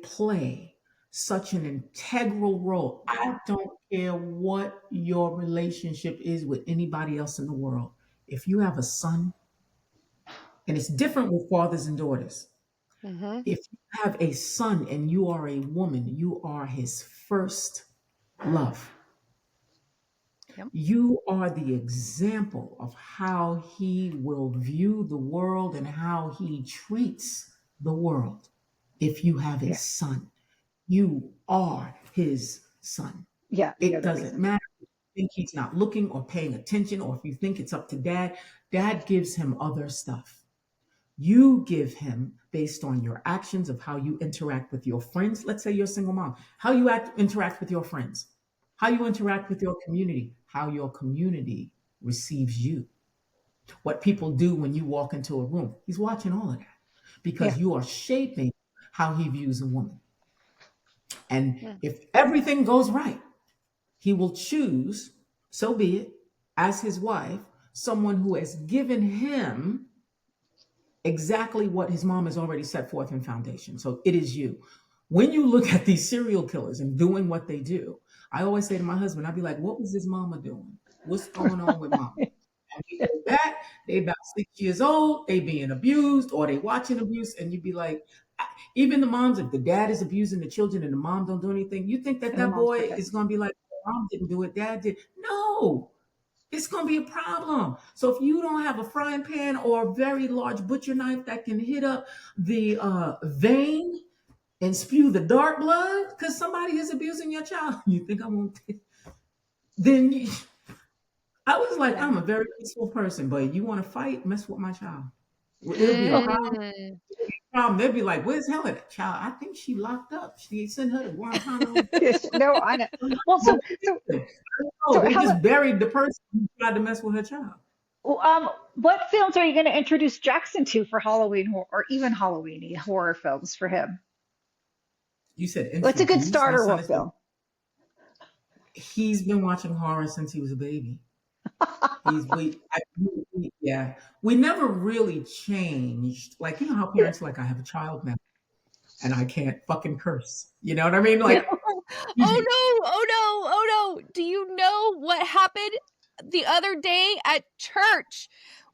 play such an integral role. I don't care what your relationship is with anybody else in the world. If you have a son, and it's different with fathers and daughters. If you have a son and you are a woman, you are his first love. Yep. You are the example of how he will view the world and how he treats the world. If you have a son, you are his son. Yeah. It doesn't matter if you think he's not looking or paying attention, or if you think it's up to dad. Dad gives him other stuff. You give him based on your actions of how you interact with your friends. Let's say you're a single mom. How you interact with your friends. How you interact with your community. How your community receives you. What people do when you walk into a room. He's watching all of that. because you are shaping how he views a woman. And Hmm. if everything goes right, he will choose, so be it, as his wife, someone who has given him exactly what his mom has already set forth in foundation. So it is you. When you look at these serial killers and doing what they do, I always say to my husband, I'd be like, what was his mama doing? What's going on with mama? And we go back, they about 6 years old, they being abused or they watching abuse, and you'd be like, even the moms, if the dad is abusing the children and the mom don't do anything, you think that And the that mom's boy protecting. is going to be like, mom didn't do it, dad did. No, it's going to be a problem. So if you don't have a frying pan or a very large butcher knife that can hit up the vein and spew the dark blood because somebody is abusing your child, you think I won't? Then I was like, I'm a very peaceful person, but you want to fight, mess with my child. It'll be a problem. They'll be like, where's Helen? Child, I think she locked up. She sent her to Guantanamo. No, I know. Well, They Helen, just buried the person who tried to mess with her child. what films are you going to introduce Jackson to for Halloween or even Halloweeny horror films for him? You said What's a good introduce. My starter son is film? he's been watching horror since he was a baby. Yeah. We never really changed. Like, you know how parents are like, I have a child now and I can't fucking curse. You know what I mean? Like, Oh no. Do you know what happened the other day at church?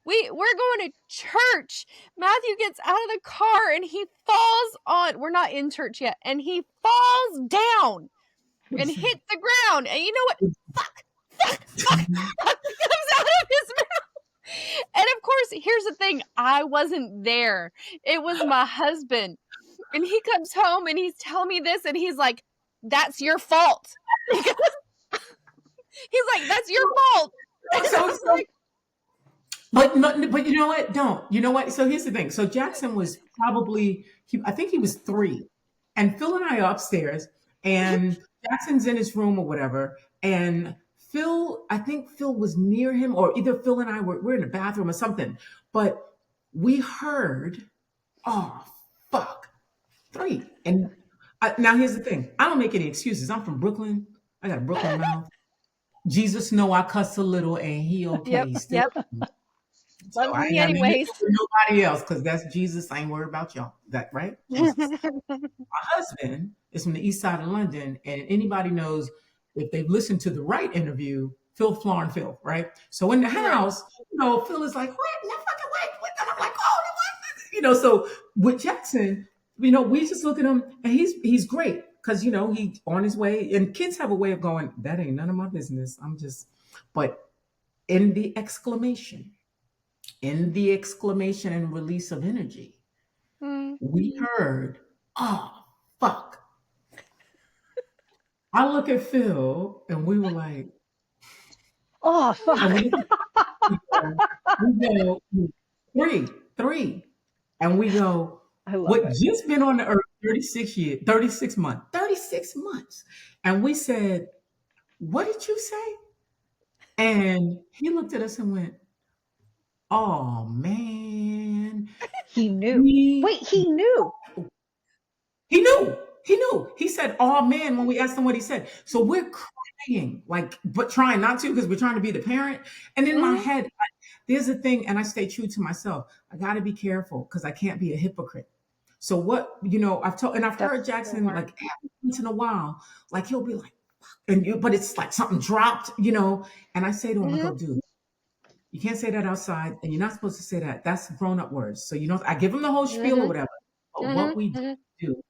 We're going to church. Matthew gets out of the car and he falls on, we're not in church yet, and he falls down and hits the ground. And you know what? Fuck comes out of his mouth. And of course, here's the thing. I wasn't there. It was my husband. And he comes home and he's telling me this and he's like, that's your fault. He's like, that's your fault. But you know what? Don't. You know what? So here's the thing. So Jackson was probably, I think he was 3. And Phil and I are upstairs and Jackson's in his room or whatever. And I think Phil was near him, or either Phil and I we're in the bathroom or something. But we heard, oh, fuck, 3. And now here's the thing. I don't make any excuses. I'm from Brooklyn. I got a Brooklyn mouth. Jesus know I cuss a little and he okay. Yep. So Loves I me ain't got anyways. nobody else because that's Jesus. I ain't worried about y'all. That right? Jesus. My husband is from the east side of London, and anybody knows if they've listened to the right interview, Phil Florin Phil, right? So in the house, Phil is like, what? No fucking way. And I'm like, oh, what? So with Jackson, we just look at him and he's great because he's on his way. And kids have a way of going, that ain't none of my business. But in the exclamation and release of energy, we heard, oh, fuck. I look at Phil and we were like, oh, fuck. We go 3. And we go, what it. just been on the earth 36 months. And we said, what did you say? And he looked at us and went, oh man. He knew. Wait, he knew. He knew. He said, oh man, when we asked him what he said. So we're crying, but trying not to because we're trying to be the parent. And in my head, there's a thing, and I stay true to myself. I got to be careful because I can't be a hypocrite. So what, I've heard Jackson like once in a while, like he'll be like, but it's like something dropped, and I say to him, I go, dude, you can't say that outside, and you're not supposed to say that. That's grown-up words. So, I give him the whole spiel or whatever. But what we do,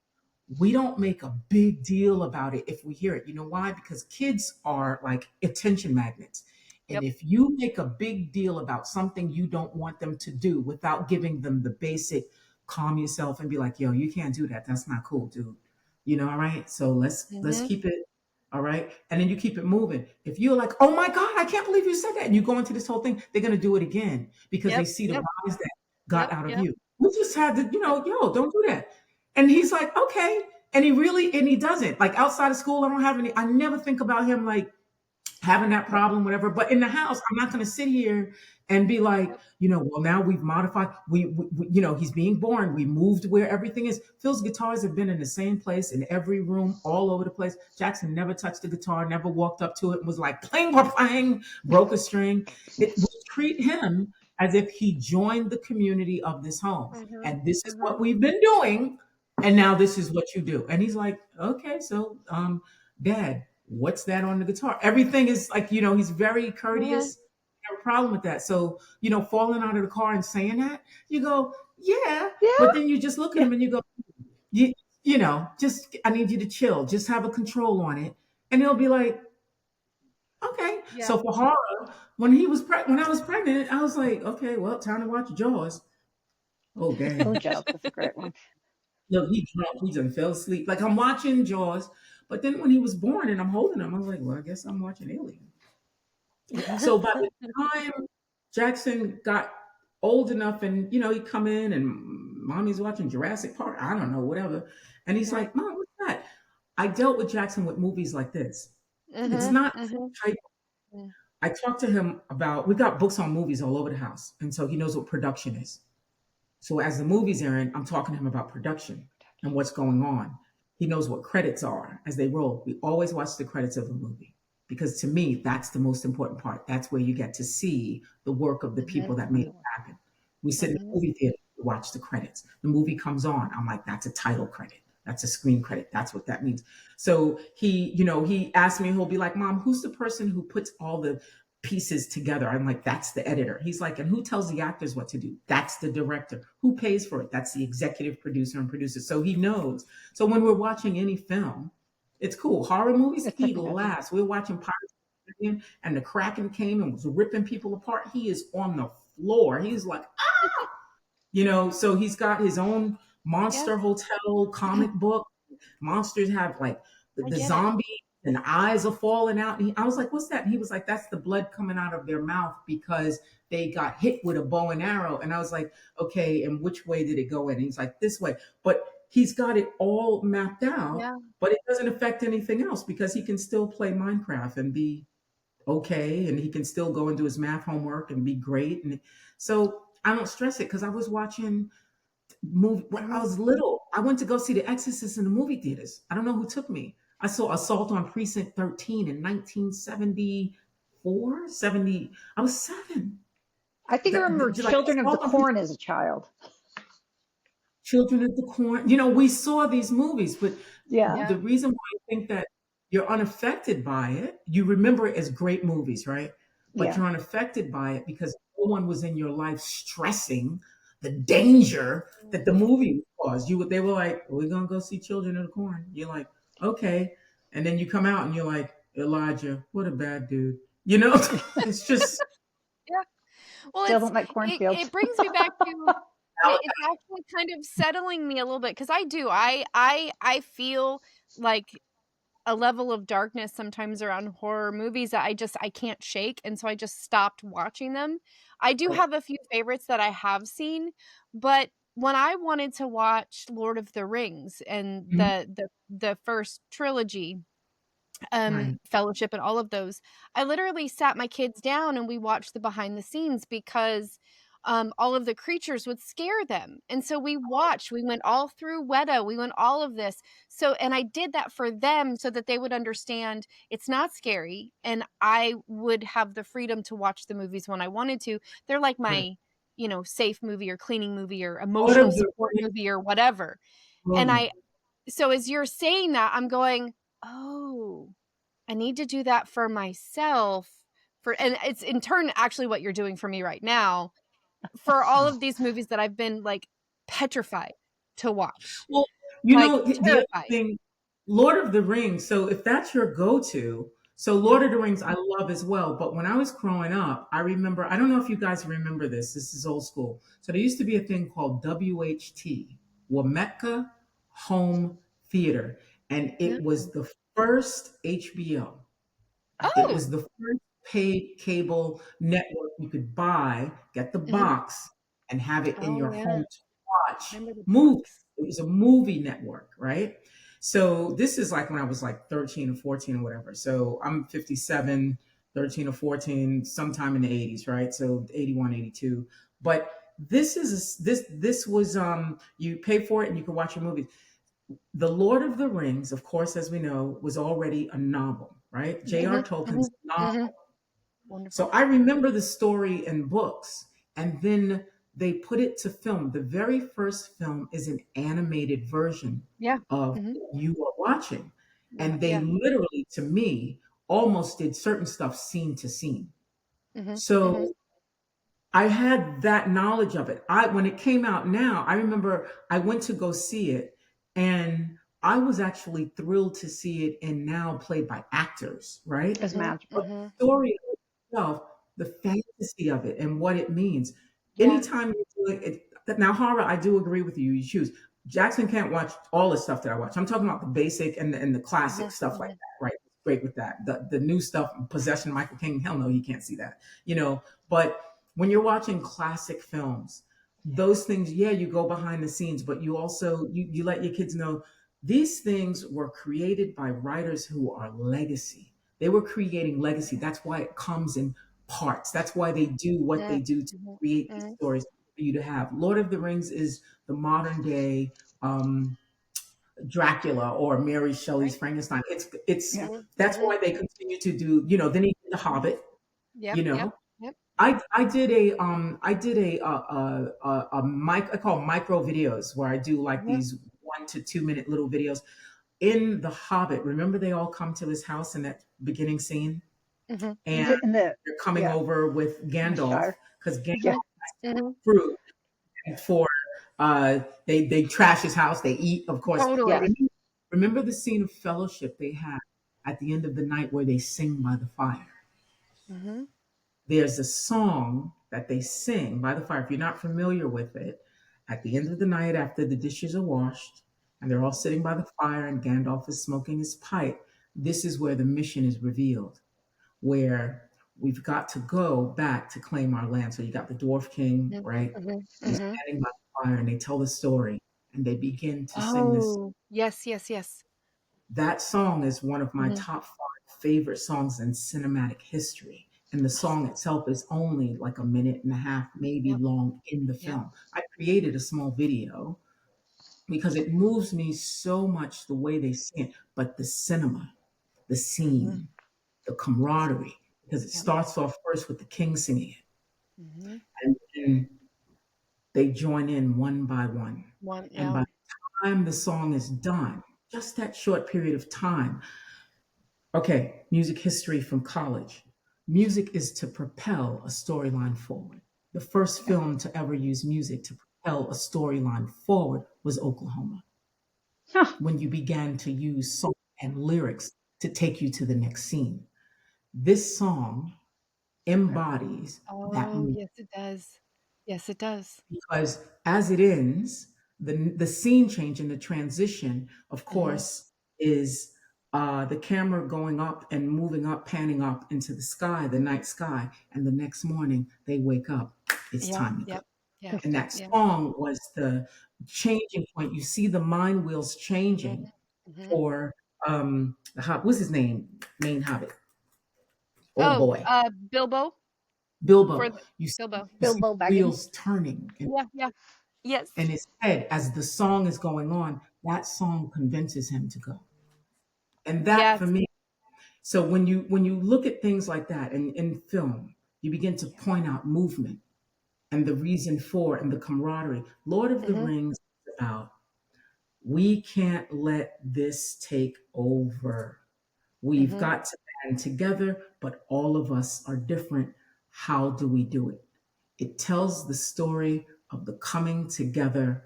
we don't make a big deal about it if we hear it. You know why? Because kids are like attention magnets. And if you make a big deal about something you don't want them to do without giving them the basic calm yourself and be like, yo, you can't do that. That's not cool, dude. All right. So let's keep it. All right. And then you keep it moving. If you're like, oh my God, I can't believe you said that. And you go into this whole thing, they're going to do it again because they see the rise that got out of you. We just had to, yo, don't do that. And he's like, okay. And he doesn't. Like outside of school, I never think about him like, having that problem, whatever. But in the house, I'm not going to sit here and be like, Yep. well, now we've modified. He's being born. We moved where everything is. Phil's guitars have been in the same place in every room, all over the place. Jackson never touched the guitar, never walked up to it and was like, pling, pling, broke a string. We treat him as if he joined the community of this home. Mhm. And this is Mhm. what we've been doing. And now this is what you do. And he's like, okay, so, Dad, what's that on the guitar? Everything is like, he's very courteous. No problem with that. So, falling out of the car and saying that, you go, yeah. Yeah. But then you just look at him and you go, you, just, I need you to chill. Just have a control on it. And he'll be like, okay. Yeah. So for horror, when I was pregnant, I was like, okay, well, time to watch Jaws. Oh, dang. Oh, Jaws, that's a great one. Look, he drunk. He done fell asleep. Like I'm watching Jaws, but then when he was born and I'm holding him, I was like, well, I guess I'm watching Alien. So by the time Jackson got old enough, and he'd come in and mommy's watching Jurassic Park, I don't know, whatever, and he's like, Mom, what's that? I dealt with Jackson with movies like this. It's not type. I talked to him about. We got books on movies all over the house, and so he knows what production is. So as the movie's airing, I'm talking to him about production and what's going on. He knows what credits are as they roll. We always watch the credits of a movie because to me, that's the most important part. That's where you get to see the work of the people that made it happen. We sit in the movie theater to watch the credits. The movie comes on. I'm like, that's a title credit. That's a screen credit. That's what that means. So he asked me, he'll be like, Mom, who's the person who puts all the pieces together? I'm like, that's the editor. He's like, and who tells the actors what to do? That's the director. Who pays for it? That's the executive producer and producer. So he knows. So when we're watching any film, it's cool. Horror movies, he laughs. We're watching Pirates of the Caribbean and the Kraken came and was ripping people apart. He is on the floor. He's like, so he's got his own monster hotel comic book. Monsters have like the zombie and the eyes are falling out. And I was like, what's that? And he was like, that's the blood coming out of their mouth because they got hit with a bow and arrow. And I was like, okay, and which way did it go in? And he's like, this way. But he's got it all mapped out, but it doesn't affect anything else because he can still play Minecraft and be okay. And he can still go and do his math homework and be great. And so I don't stress it because I was watching movie when I was little. I went to go see The Exorcist in the movie theaters. I don't know who took me. I saw Assault on Precinct 13 in 1974, 70. I was 7. I think I remember Children of the Corn as a child. Children of the Corn. We saw these movies, but the reason why I think that you're unaffected by it, you remember it as great movies, right? But you're unaffected by it because no one was in your life stressing the danger that the movie caused. They were like, we're going to go see Children of the Corn. You're like, okay. And then you come out and you're like, Elijah, what a bad dude. It's just. Well, Still don't like cornfields. It brings me back to it's actually kind of settling me a little bit because I do. I feel like a level of darkness sometimes around horror movies that I can't shake, and so I just stopped watching them. I do have a few favorites that I have seen, but when I wanted to watch Lord of the Rings and the first trilogy, Fellowship and all of those, I literally sat my kids down and we watched the behind the scenes because all of the creatures would scare them. And so we went all through Weta, we went all of this. So, and I did that for them so that they would understand it's not scary and I would have the freedom to watch the movies when I wanted to. They're like my, safe movie or cleaning movie or emotional support movie or whatever. And so as you're saying that, I'm going, oh, I need to do that for myself and it's in turn actually what you're doing for me right now for all of these movies that I've been like petrified to watch. Well, the other thing, Lord of the Rings. So if that's your go-to, so Lord of the Rings, I love as well. But when I was growing up, I remember, I don't know if you guys remember this. This is old school. So there used to be a thing called WHT, Wametka Home Theater. And it was the first HBO. It was the first paid cable network you could buy, get the box, and have it in your home to watch movies. It was a movie network, right? So this is like when I was like 13 or 14 or whatever. So I'm 57, 13 or 14, sometime in the 80s, right? So 81, 82. But this was you pay for it and you can watch your movies. The Lord of the Rings, of course, as we know, was already a novel, right? J.R. Tolkien's novel. So Wonderful. I remember the story in books, and then they put it to film. The very first film is an animated version Yeah. of what you are watching. And they Yeah. literally, to me, almost did certain stuff scene to scene. Mm-hmm. So I had that knowledge of it. I when it came out now, I remember I went to go see it, and I was actually thrilled to see it and now played by actors, right? It's magical. But the story itself, the fantasy of it and what it means. Yeah. Anytime you're doing it now, horror, I do agree with you. You choose. Jackson can't watch all the stuff that I watch. I'm talking about the basic and the classic stuff like that, right? Great with that. The new stuff, Possession, Michael King, hell no, he can't see that. But when you're watching classic films, those things, yeah, you go behind the scenes, but you also you let your kids know these things were created by writers who are legacy. They were creating legacy. That's why it comes in parts. That's why they do what they do to create these stories for you to have. Lord of the Rings is the modern day Dracula or Mary Shelley's Frankenstein. It's Yeah. that's why they continue to do. Then he did The Hobbit. Yep. You Yep. know, Yep. I did a mic I call micro videos where I do like these 1 to 2 minute little videos in The Hobbit. Remember they all come to his house in that beginning scene, and Is it in the they're coming over with in the Gandalf Shire? because Yeah. Gandalf fruit for they trash his house. They eat, of course. Yes. Totally. Remember the scene of fellowship they had at the end of the night where they sing by the fire. There's a song that they sing by the fire. If you're not familiar with it, at the end of the night after the dishes are washed and they're all sitting by the fire and Gandalf is smoking his pipe, this is where the mission is revealed, where we've got to go back to claim our land. So you got the Dwarf King, right? He's standing by the fire and they tell the story and they begin to sing this. Oh, yes, yes, yes. That song is one of my top 5 favorite songs in cinematic history. And the song itself is only like a minute and a half, maybe long in the film. I created a small video because it moves me so much the way they sing it, but the cinema, the scene, the camaraderie, because it starts off first with the king singing it. And then they join in one by one. And by the time the song is done, just that short period of time. Okay, music history from college. Music is to propel a storyline forward. The first film to ever use music to propel a storyline forward was Oklahoma, Huh. when you began to use song and lyrics to take you to the next scene. This song embodies that Oh, movie yes, it does. Yes, it does. because as it ends, the scene change and the transition, of course, is the camera going up and moving up, panning up into the sky, the night sky, and the next morning they wake up. It's time to go. Yeah. And that song was the changing point. You see the mind wheels changing for what's his name? Main Hobbit. Oh Oh, boy. Bilbo. Bilbo. For You see, Bilbo. you see Bilbo the Baggins. wheels turning Yeah. Yes. in his head as the song is going on. That song convinces him to go. And that for Yes. me, so when you look at things like that in film, you begin to point out movement and the reason for and the camaraderie. Lord of the Rings is about we can't let this take over. We've got to band together, but all of us are different. How do we do it? It tells the story of the coming together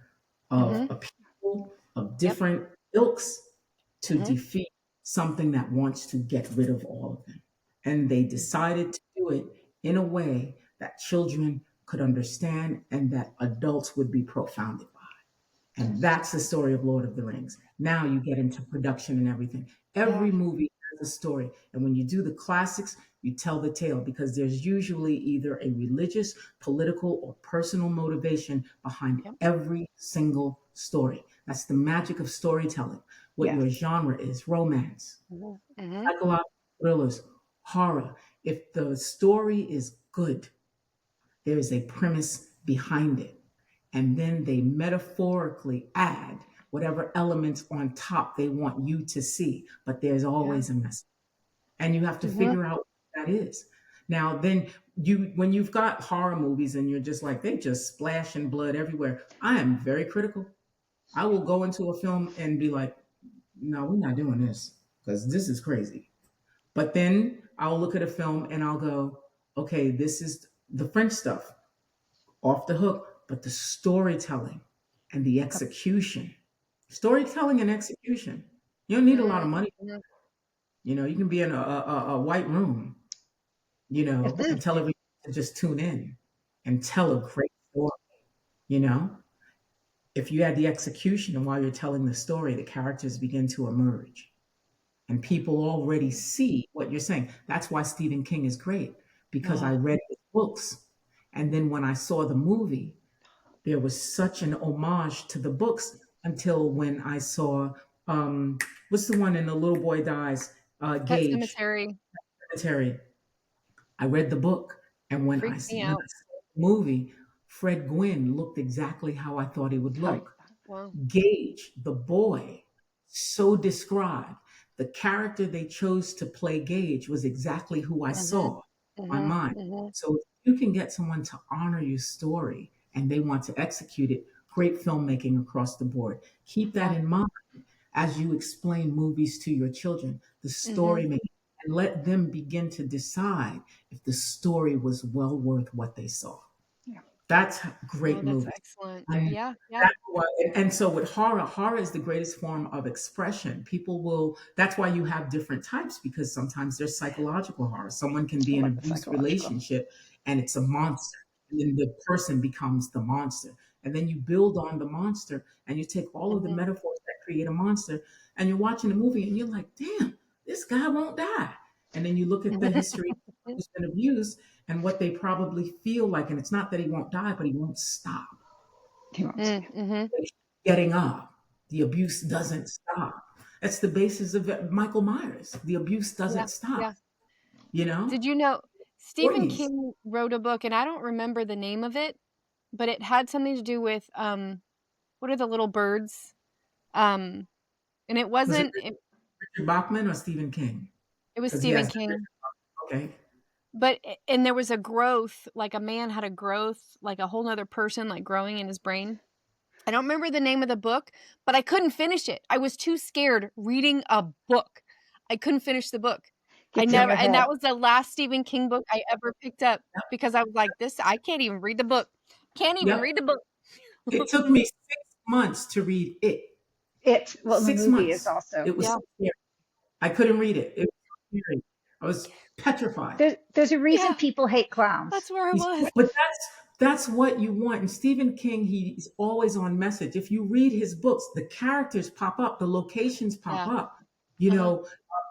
of a people of different ilks to defeat something that wants to get rid of all of them. And they decided to do it in a way that children could understand and that adults would be profounded by. And that's the story of Lord of the Rings. Now you get into production and everything. Every movie has a story. And when you do the classics, you tell the tale because there's usually either a religious, political, or personal motivation behind every single story. That's the magic of storytelling. what your genre is, romance, Mm-hmm. psychological thrillers, horror. If the story is good, there is a premise behind it. And then they metaphorically add whatever elements on top they want you to see. But there's Yeah. always a message. And you have to Mm-hmm. figure out what that is. Now, then when you've got horror movies and you're just like, they just splashing blood everywhere, I am very critical. I will go into a film and be like, no, we're not doing this because this is crazy. But then I'll look at a film and I'll go, okay, this is the French stuff, off the hook, but the storytelling and the execution, storytelling and execution. You don't need a lot of money. Mm-hmm. You can be in a white room, If this and tell everyone to just tune in and tell a great story. You know, if you had the execution and while you're telling the story, the characters begin to emerge and people already see what you're saying. That's why Stephen King is great because I read his books. And then when I saw the movie, there was such an homage to the books until when I saw, what's the one and the little boy dies, Pet Gage, Cemetery Cemetery. I read the book, and freaked me when out. I saw the movie, Fred Gwynn looked exactly how I thought he would look. Wow. Gage, the boy, so described. The character they chose to play Gage was exactly who I saw in my mind. Mm-hmm. So if you can get someone to honor your story and they want to execute it, great filmmaking across the board. Keep that in mind as you explain movies to your children, the story making, and let them begin to decide if the story was well worth what they saw. Yeah. That's Oh, great that's movies. excellent. And Yeah. and so with horror is the greatest form of expression. That's why you have different types because sometimes there's psychological horror. Someone can be I in an like the abused psychological. relationship and it's a monster. And then the person becomes the monster. And then you build on the monster and you take all of the metaphors that create a monster and you're watching the movie and you're like, damn, this guy won't die. And then you look at the history who's been abused and what they probably feel like. And it's not that he won't die, but he won't stop getting up. The abuse doesn't stop. That's the basis of Michael Myers. The abuse doesn't stop. Yeah. Did you know Stephen 40s. King wrote a book, and I don't remember the name of it, but it had something to do with what are the little birds? And it Was it wasn't. Richard Bachman or Stephen King? It was Because he Stephen has King. okay. But and there was a growth, like a man had a growth, like a whole nother person, like growing in his brain. I don't remember the name of the book, but I couldn't finish it. I was too scared reading a book. I couldn't finish the book. Gets in your And head. that was the last Stephen King book I ever picked up because I was like, I can't even read the book. Can't even read the book. It took me 6 months to read it. The 6 movie is months. also. It was so scary. I couldn't read it. It was so scary. I was petrified. There's a reason people hate clowns. That's where I was. But that's what you want. And Stephen King, he's always on message. If you read his books, the characters pop up, the locations pop up. I could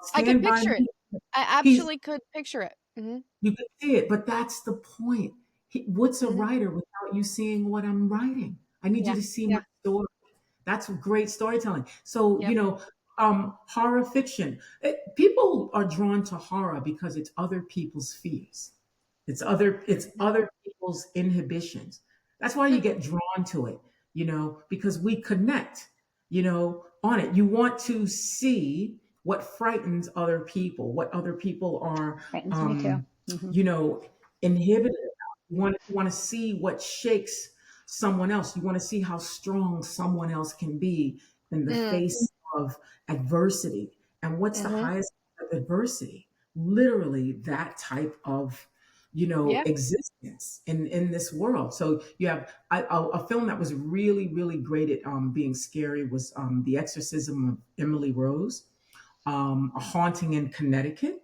Stand By picture Me. it. I absolutely could picture it. You can see it, but that's the point. What's a writer without you seeing what I'm writing? I need you to see my story. That's great storytelling. So, horror fiction. People are drawn to horror because it's other people's fears. It's other people's inhibitions. That's why you get drawn to it, because we connect, on it. You want to see what frightens other people, what other people are, Frightens me too. inhibited. You want to see what shakes someone else. You want to see how strong someone else can be in the face of adversity. And what's the highest of adversity? Literally that type of existence in this world. So you have a film that was really, really great at being scary was The Exorcism of Emily Rose, A Haunting in Connecticut.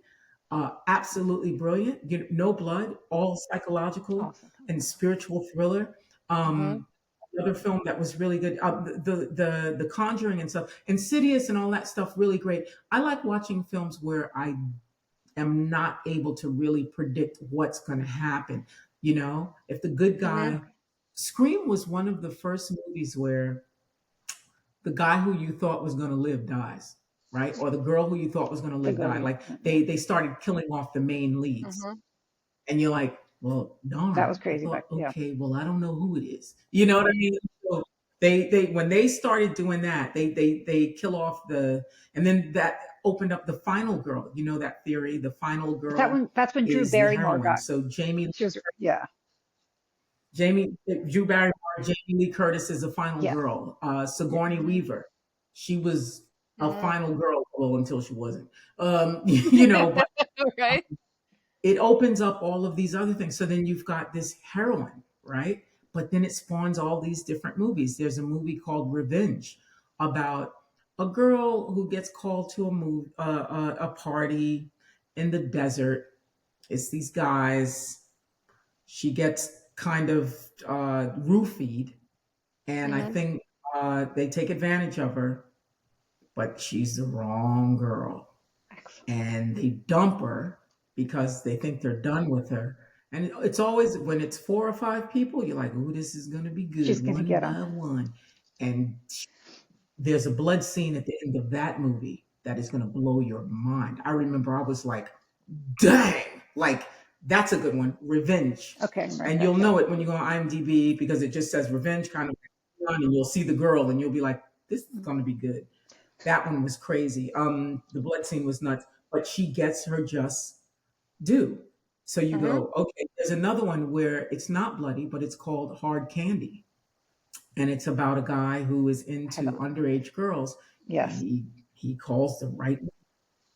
Absolutely brilliant. No blood, all psychological and spiritual thriller. Another film that was really good, the Conjuring and stuff, Insidious and all that stuff, really great. I like watching films where I am not able to really predict what's going to happen. If the good guy, Scream was one of the first movies where the guy who you thought was going to live dies, right? Or the girl who you thought was going to The live girl died. you. Like they started killing off the main leads, and you're like, well, That darn. was I crazy, thought, but yeah. okay, well, I don't know who it is. You know what I mean? So they when they started doing that, they kill off the, and then that opened up the final girl. You know that theory, the final girl That's when Drew is the Barrymore heroine. got. So She was. Yeah. Drew Barrymore, Jamie Lee Curtis is a final Yes. girl. Sigourney Weaver, she was a final girl, well, until she wasn't. But Right. it opens up all of these other things. So then you've got this heroine, right? But then it spawns all these different movies. There's a movie called Revenge about a girl who gets called to a party in the desert. It's these guys. She gets kind of roofied, and I think they take advantage of her, but she's the wrong girl, and they dump her because they think they're done with her. And it's always when it's 4 or 5 people, you're like, "Ooh, this is gonna be She's good, gonna one get him. by one." And there's a blood scene at the end of that movie that is gonna blow your mind. I remember I was like, "Dang!" Like that's a good one, Revenge. Okay. Right. And you'll know it when you go on IMDb because it just says Revenge, kind of, and you'll see the girl, and you'll be like, "This is gonna be good." That one was crazy. The blood scene was nuts, but she gets her just due. So you go, okay. There's another one where it's not bloody, but it's called Hard Candy, and it's about a guy who is into underage girls, and Yes. he calls the right.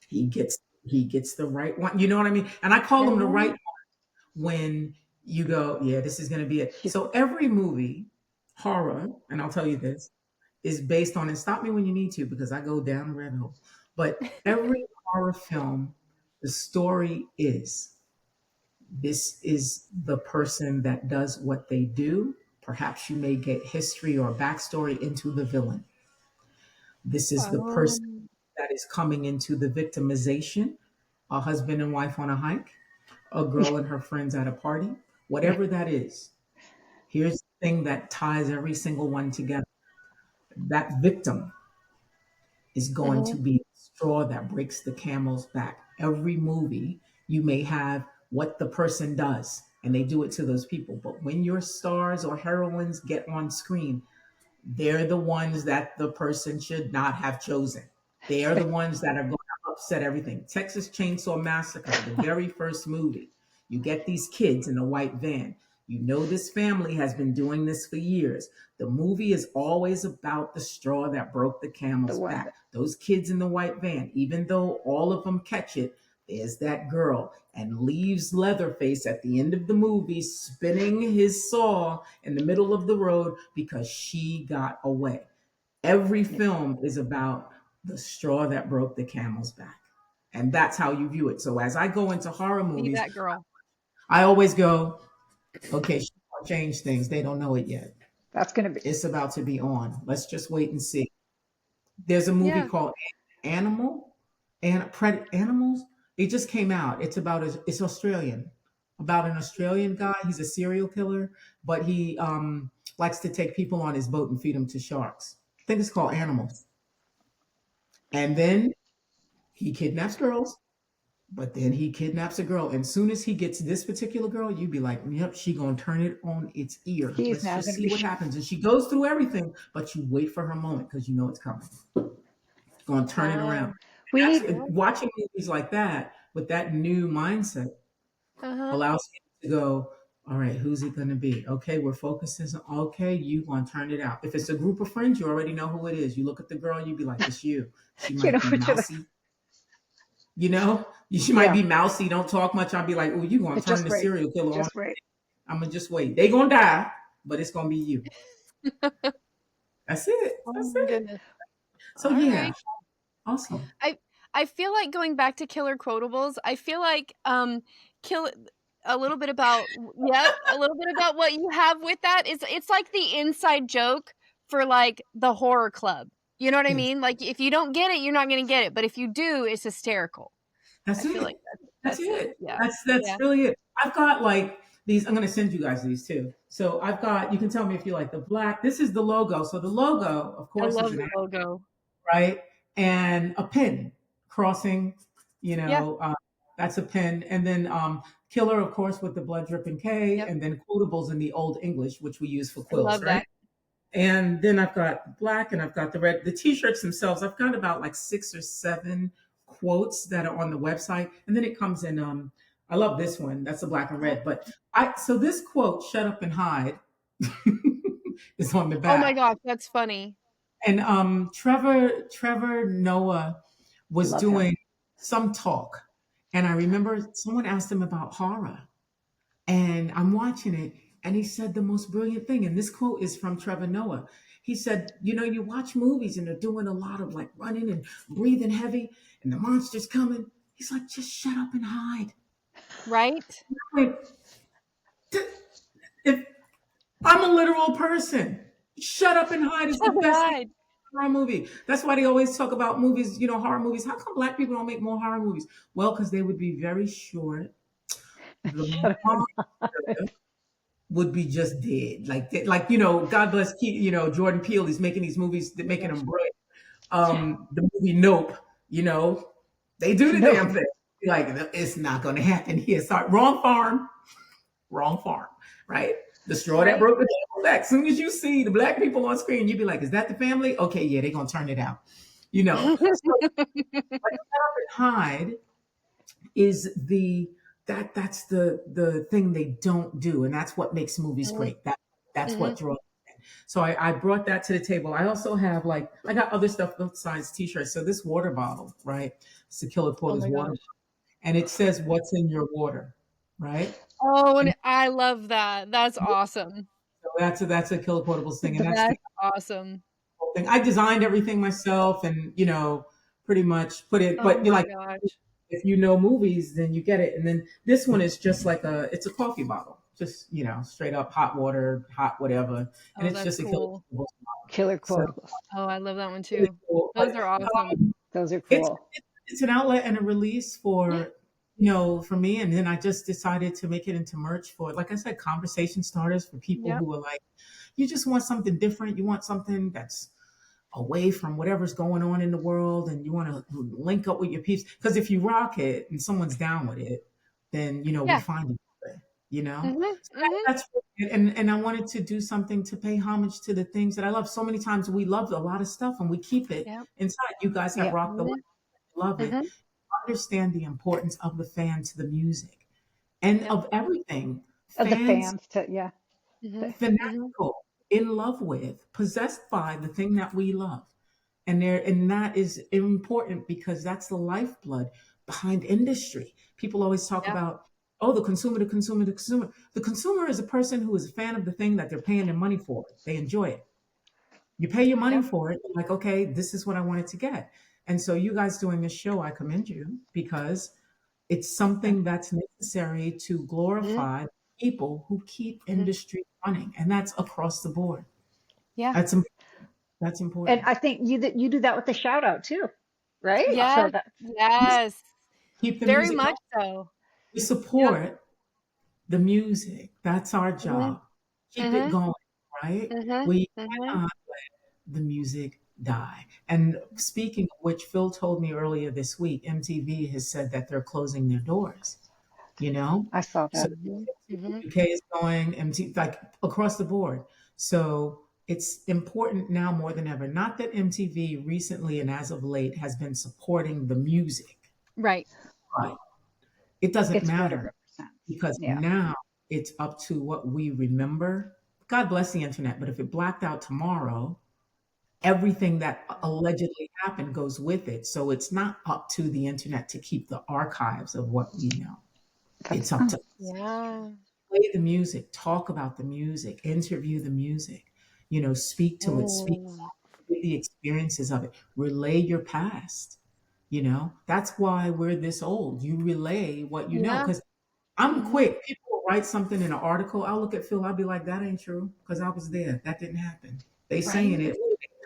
He gets the right one. You know what I mean? And I call them the right one when you go, yeah, this is going to be it. So every movie, horror, and I'll tell you this, is based on, and stop me when you need to because I go down the rabbit hole. But every horror film, the story is this is the person that does what they do. Perhaps you may get history or backstory into the villain. This is the person that is coming into the victimization, a husband and wife on a hike, a girl and her friends at a party, whatever that is. Here's the thing that ties every single one together. That victim is going to be the straw that breaks the camel's back. Every movie, you may have what the person does, and they do it to those people. But when your stars or heroines get on screen, they're the ones that the person should not have chosen. They are the ones that are going to upset everything. Texas Chainsaw Massacre, the very first movie, you get these kids in a white van. You know this family has been doing this for years. The movie is always about the straw that broke the camel's back. Those kids in the white van, even though all of them catch it, there's that girl and leaves Leatherface at the end of the movie spinning his saw in the middle of the road because she got away. Every film is about the straw that broke the camel's back. And that's how you view it. So as I go into horror Be movies, that girl. I always go, okay, she's gonna change things. They don't know it yet. That's gonna be. It's about to be on. Let's just wait and see. There's a movie called Animal and Animals. It just came out. It's Australian, about an Australian guy. He's a serial killer, but he likes to take people on his boat and feed them to sharks. I think it's called Animals. And then he kidnaps girls, but then he kidnaps a girl. And soon as he gets this particular girl, you'd be like, yep, she gonna turn it on its ear. Let's just see what happens. And she goes through everything, but you wait for her moment because you know it's coming. It's gonna turn it around. Watching movies like that with that new mindset allows me to go, all right, who's it gonna be? Okay, we're focusing on, okay, you gonna turn it out. If it's a group of friends, you already know who it is. You look at the girl, you be like, it's you. She might be mousy. You know, she might be mousy, don't talk much. I'll be like, oh, you gonna turn the serial killer on. I'm gonna just wait. They gonna die, but it's gonna be you. That's it. That's it. Goodness. So all yeah. Right. Awesome. I feel like going back to killer quotables, I feel like a little bit about what you have with that is it's like the inside joke for like the horror club. You know what I mean? Like if you don't get it, you're not going to get it, but if you do, it's hysterical. That's it. Like that's it. Yeah. That's really it. I've got like these. I'm going to send you guys these too. So I've got. You can tell me if you like the black. This is the logo. So the logo, of I course, is love an the logo. right? And a pin crossing, Yeah, that's a pin. And then killer, of course, with the blood dripping K, yep. and then quotables in the old English, which we use for I quills, love right? that. And then I've got black and I've got the red. The t-shirts themselves, I've got about like 6 or 7 quotes that are on the website. And then it comes in I love this one. That's the black and red. But I so this quote, shut up and hide, is on the Oh my back. gosh, that's funny. And Trevor Noah was Love him. doing some talk, and I remember someone asked him about horror, and I'm watching it, and he said the most brilliant thing. And this quote is from Trevor Noah. He said, you watch movies and they're doing a lot of like running and breathing heavy, and the monster's coming. He's like, just shut up and hide. Right? Like, if I'm a literal person, shut up and hide is the best thing. Right. Horror movie. That's why they always talk about movies, horror movies. How come black people don't make more horror movies? Well, because they would be very short. The Shut up. monster would be just dead. God bless Jordan Peele. He's making these movies, they're making them break. The movie Nope, they do the No. damn thing. Like, it's not going to happen here. Sorry, wrong farm, right? The straw that broke the devil's back. As soon as you see the black people on screen, you'd be like, is that the family? Okay, yeah, they're going to turn it out. So like Up and Hide is that's the thing they don't do. And that's what makes movies great. That's what draws. So I brought that to the table. I also have I got other stuff besides t-shirts. So this water bottle, right? It's a Killer Oh Quotas my water gosh. bottle. And it says, what's in your water, right? Oh, And and I love that. That's awesome. so that's a Killer Quotables thing. And that's the That's awesome. whole thing. I designed everything myself and, pretty much put it, Oh but you're my like, gosh. if you know movies, then you get it. And then this one is just it's a coffee bottle, just, straight up hot water, hot whatever. And Oh, it's that's just a cool. Killer So quotables. Oh, I love that one really too. cool. Those But are awesome. Those are it's cool. it's an outlet and a release Yeah. for me. And then I just decided to make it into merch for, like I said, conversation starters for people Yep. who are like, you just want something different. You want something that's away from whatever's going on in the world, and you want to link up with your peeps. Because if you rock it and someone's down with it, then we Yeah. find each other. Mhm. So that's it. And I wanted to do something to pay homage to the things that I love. So many times we love a lot of stuff and we keep it Yep. inside. You guys have Yep. rocked the Mhm. life, love it. Mhm. Understand the importance of the fan to the music and Yep. of everything. Of the Fans fans to Mhm. Mhm. fanatical, in love with, possessed by the thing that we love. And that is important because that's the lifeblood behind industry. People always talk Yep. about, oh, the consumer, the consumer, the consumer. The consumer is a person who is a fan of the thing that they're paying their money for. They enjoy it. You pay your money Yep. for it. You're like, okay, this is what I wanted to get. And so you guys doing this show, I commend you because it's something that's necessary to Mhm. glorify people who keep Mhm. industry running. And that's across the board. Yeah. That's that's and important. I think you do that with the shout out too, right? So Yes. that Yes. Keep the Very music much going. so. We Yep. support the music. That's our Mhm. job. Keep it Mhm. going, right? Mhm. We Mhm. cannot let the music die. And speaking of which, Phil told me earlier this week, MTV has said that they're closing their doors, you know? I saw So that. Mhm. Mhm. UK is going, MTV, like across the board. So it's important now more than ever. Not that MTV recently and as of late has been supporting the music, Right. right? It doesn't It's what it matter represents. because Yeah. now it's up to what we remember. God bless the internet, but if it blacked out tomorrow, everything that allegedly happened goes with it. So it's not up to the internet to keep the archives of what we know. That's It's up to Yeah. play the music, talk about the music, interview the music, speak to it, speak Mm. the experiences of it, relay your past. That's why we're this old. You relay what you know. Yeah. Because I'm Mhm. quick. People will write something in an article. I'll look at Phil. I'll be like, that ain't true because I was there. That didn't happen. They saying Right. it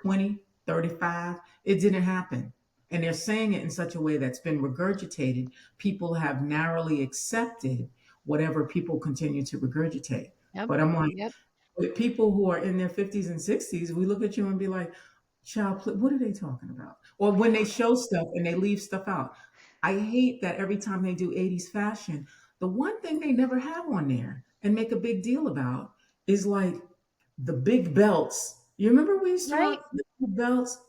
20, 35. It didn't happen. And they're saying it in such a way that's been regurgitated. People have narrowly accepted whatever people continue to regurgitate. Yep. But I'm like, Yep. with people who are in their 50s and 60s, we look at you and be like, child, what are they talking about? Or when they show stuff and they leave stuff out. I hate that every time they do 80s fashion, the one thing they never have on there and make a big deal about is like the big belts. You remember we used to Right. rock the big belts,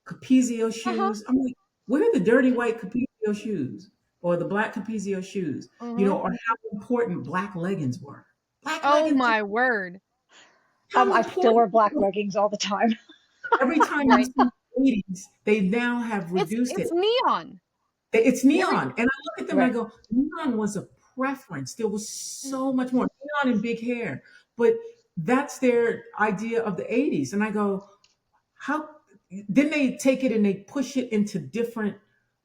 Capezio Uh-huh. shoes. I'm like, where are the dirty white Capezio shoes or the black Capezio shoes? Or how important black leggings were. Black Oh leggings. my word. How I still wear important. black leggings all the time. Every time you Right. see the 80s, they now have reduced It's it. neon. It's neon. And I look at them and I Right. go, neon was a preference. There was so much more neon and big hair. But that's their idea of the 80s. And I go, how then they take it and they push it into different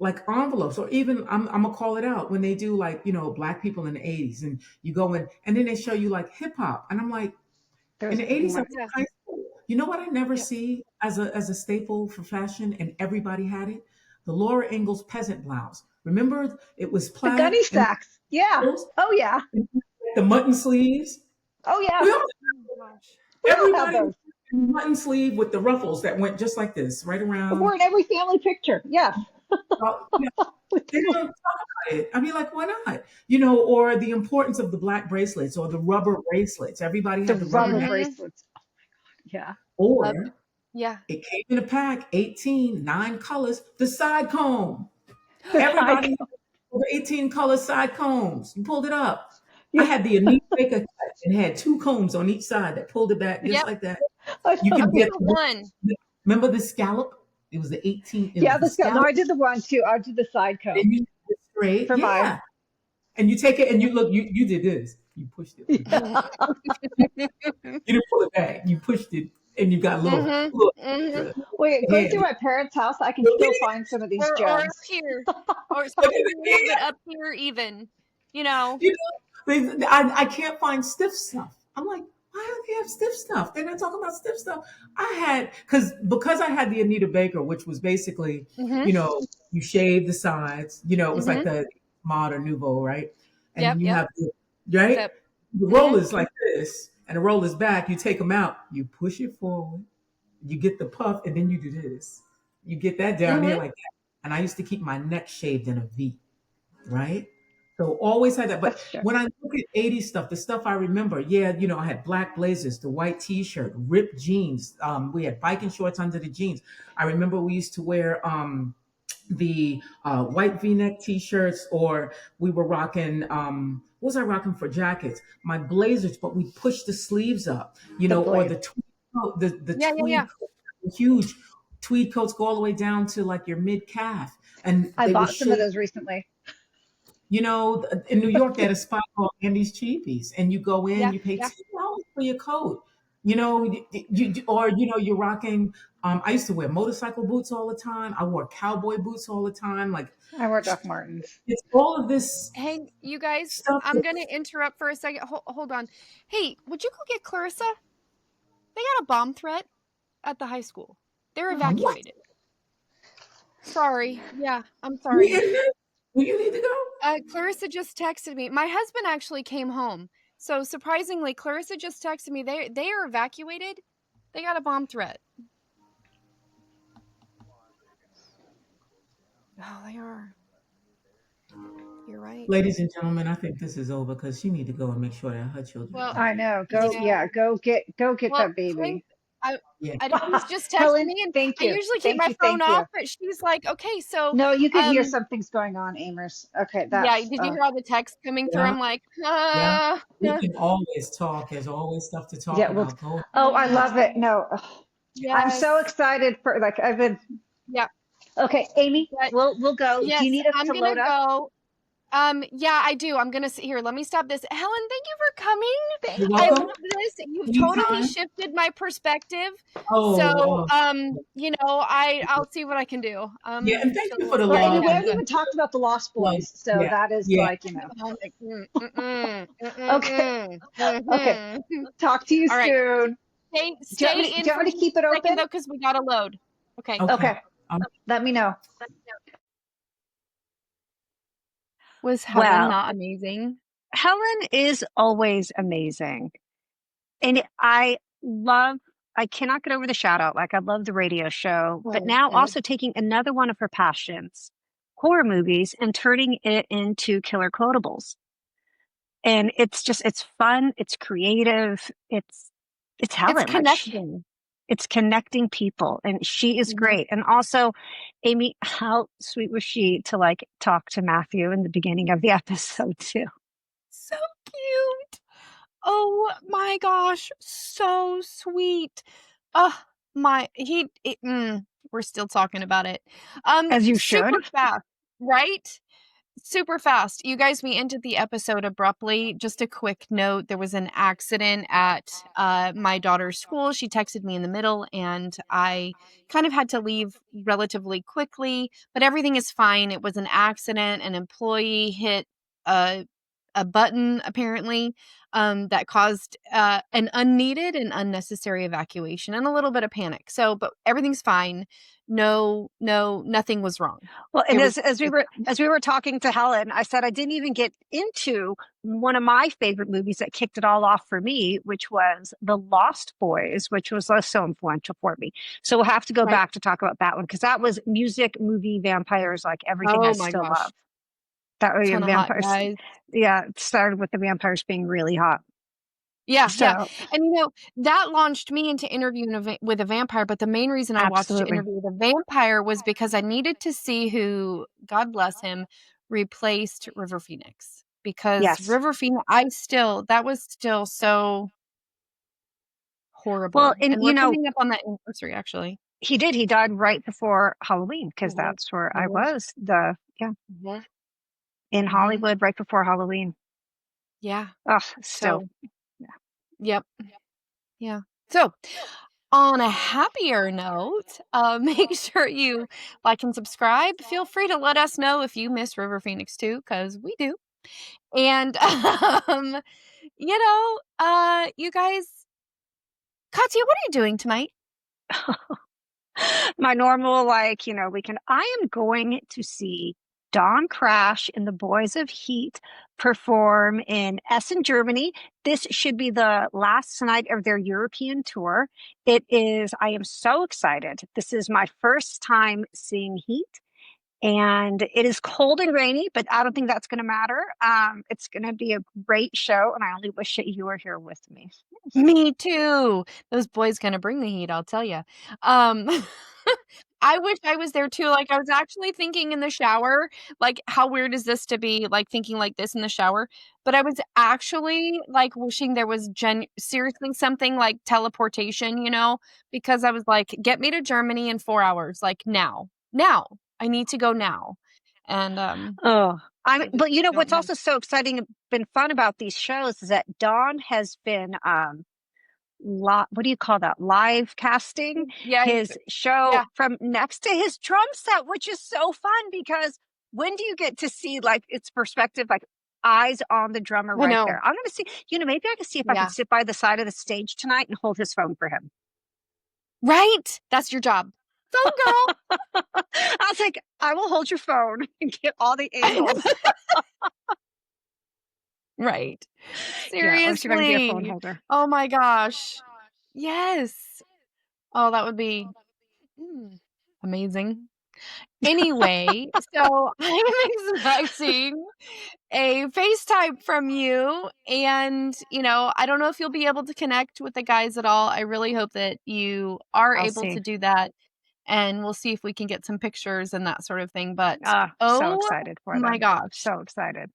like envelopes, or even I'm gonna call it out when they do like, black people in the 80s and you go in and then they show you like hip hop. And I'm like, in There's the 80s, I was Yeah. in high school. You know what I never Yeah. see as a staple for fashion, and everybody had it? The Laura Ingalls peasant blouse. Remember, it was the plaid gunny and sacks. Yeah. those, Oh yeah. the mutton sleeves. Oh yeah. We all, Oh gosh. We all have everybody those. mutton sleeve with the ruffles that went just like this, right around. We're in every family picture. Yes. They don't talk about it. I mean, like, why not? Or the importance of the black bracelets or the rubber bracelets. Everybody The had the rubber. rubber bracelets. Yeah. Or Yeah. it came in a pack, 18, 9 colors, the side comb. The Everybody side had the 18 color side combs. You pulled it up. I Yeah. had the Anita Baker cut and had 2 combs on each side that pulled it back just Yep. like that. I You know. can Up get to one. remember the scallop? It was the 18. It Yeah, was the no, scallop. I did the one too. I did the side comb And you did it straight. for mine. Yeah. And you take it and you look, you did this. You pushed it. Yeah. You didn't pull it back. You pushed it and you got a little, Mm-hmm. little Mm-hmm. extra Wait, going through hand. my parents' house, I can Look still at find some of these Or up gems. here. Or it. something a little bit up here even. You know, I can't find stiff stuff. I'm like, why don't they have stiff stuff? They're not talking about stiff stuff. Because I had the Anita Baker, which was basically, Mm-hmm. You shave the sides. It was like Mm-hmm. the modern nouveau, right? And Yep. then you Yep. have right. Yep. The roll is like this, and the roll is back. You take them out. You push it forward. You get the puff, and then you do this. You get that down there Mm-hmm. like that. And I used to keep my neck shaved in a V, right? So always had that. But That's true. when I look at 80s stuff, the stuff I remember, I had black blazers, the white t-shirt, ripped jeans. We had biking shorts under the jeans. I remember we used to wear the white V-neck t-shirts, or we were rocking, what was I rocking for jackets? My blazers, but we pushed the sleeves up, The or blaze. the tweed coat, the Yeah. tweed Yeah. coat, the huge tweed coats go all the way down to like your mid calf. And I they were bought some of shaped. those recently. In New York, they had a spot called Andy's Cheapies, and you go in, Yeah. you pay Yeah. $2 for your coat. You're rocking. I used to wear motorcycle boots all the time. I wore cowboy boots all the time. Like I wear Doc Martens. it's all of this Hey, you guys, stuff. I'm going to interrupt for a second. Hold on. Hey, would you go get Clarissa? They got a bomb threat at the high school. They're Oh, evacuated. Sorry. Yeah, I'm You sorry. in there? Do you need to go? Clarissa just texted me. My husband actually came home. So surprisingly, Clarissa just texted me. They are evacuated. They got a bomb threat. Oh, they are. You're right. Ladies and gentlemen, I think this is over because she need to go and make sure that her children. Well, are I okay. know. Go, Yeah. yeah, go get Well, that baby. Yeah. He's just texting Helen, me, and thank I you. usually keep Thank my you. phone Thank you. off, but she's like, okay, so No, you could hear something's going on, Amers. Okay, yeah, that's did you hear all the texts coming through? Yeah. I'm like, Yeah. We can always talk. There's always stuff to talk yeah. Well, about. Go. oh, I love it. No, I'm so yes. excited for I've been. Yeah. Okay, Amy, But we'll go. Do yes, you need us I'm to gonna load up? go. Yeah, I do. I'm gonna sit here. Let me stop this. Helen, thank you for coming. You're I welcome. love this. You've totally Anytime. shifted my perspective. Oh, So, I'll see what I can do. yeah, and thank you for the Well, Sorry Amy, love. we again, haven't but even talked about the Lost Love. Boys, so Yeah. that is Yeah. I'm like, Okay. Okay. Talk to you All right. soon. Stay in Do you for want me to keep it a second open? though, because we gotta load. Okay. Okay. Let me know. Was Helen Well, not amazing? Helen is always amazing. And I cannot get over the shout out. Like, I love the radio show, but now also taking another one of her passions, horror movies, and turning it into killer quotables. And it's fun, it's creative, it's It's Helen. connecting. It's connecting people, and she is great. And also, Amy, how sweet was she to like talk to Matthew in the beginning of the episode too? So cute. Oh my gosh, so sweet. We're still talking about it. As you Super should. fast, right? Super fast. You guys, we ended the episode abruptly. Just a quick note, there was an accident at my daughter's school. She texted me in the middle, and I kind of had to leave relatively quickly, but everything is fine. It was an accident. An employee hit a button, apparently, that caused an unneeded and unnecessary evacuation and a little bit of panic. So, but everything's fine. No, nothing was wrong. Well, and as we were talking to Helen, I said I didn't even get into one of my favorite movies that kicked it all off for me, which was The Lost Boys, which was so influential for me. So we'll have to go back to talk about that one, because that was music, movie, vampires, like everything I still love. That was ton of hot guys. Yeah, it started with the vampires being really hot. Yeah, yeah. And that launched me into interviewing with a vampire, but the main reason I watched Interview with a Vampire was because I needed to see who, God bless him, replaced River Phoenix. Because River Phoenix, that was still so horrible. Well, and we're coming up on that anniversary, actually. He died right before Halloween, because that's where I was in Hollywood right before Halloween. Yeah. Oh, still. Yep. Yeah. So, on a happier note, make sure you like and subscribe. Feel free to let us know if you miss River Phoenix too, because we do. And, you guys, Katya, what are you doing tonight? My normal, I am going to see Dawn Crash and the Boys of Heat perform in Essen, Germany. This should be the last night of their European tour. I am so excited. This is my first time seeing Heat, and it is cold and rainy, but I don't think that's going to matter. It's going to be a great show, and I only wish that you were here with me. Me too. Those boys going to bring the heat, I'll tell you. I wish I was there too. Like, I was actually thinking in the shower, like, how weird is this to be like thinking like this in the shower? But I was actually like wishing there was seriously something like teleportation, because I was like, get me to Germany in 4 hours, like now. I need to go now. And but what's also so exciting and been fun about these shows is that Dawn has been what do you call that? Live casting his show from next to his drum set, which is so fun, because when do you get to see like its perspective, like eyes on the drummer right there? I'm going to see, maybe I can see if I can sit by the side of the stage tonight and hold his phone for him. Right? That's your job. Phone girl. I was like, I will hold your phone and get all the angles. Right. Seriously. Yeah, be a phone holder. Oh my gosh. Yes. Oh, that would be amazing. Anyway, so I'm expecting a FaceTime from you, and I don't know if you'll be able to connect with the guys at all. I really hope that you are able to do that, and we'll see if we can get some pictures and that sort of thing. But so excited for them. My gosh, so excited.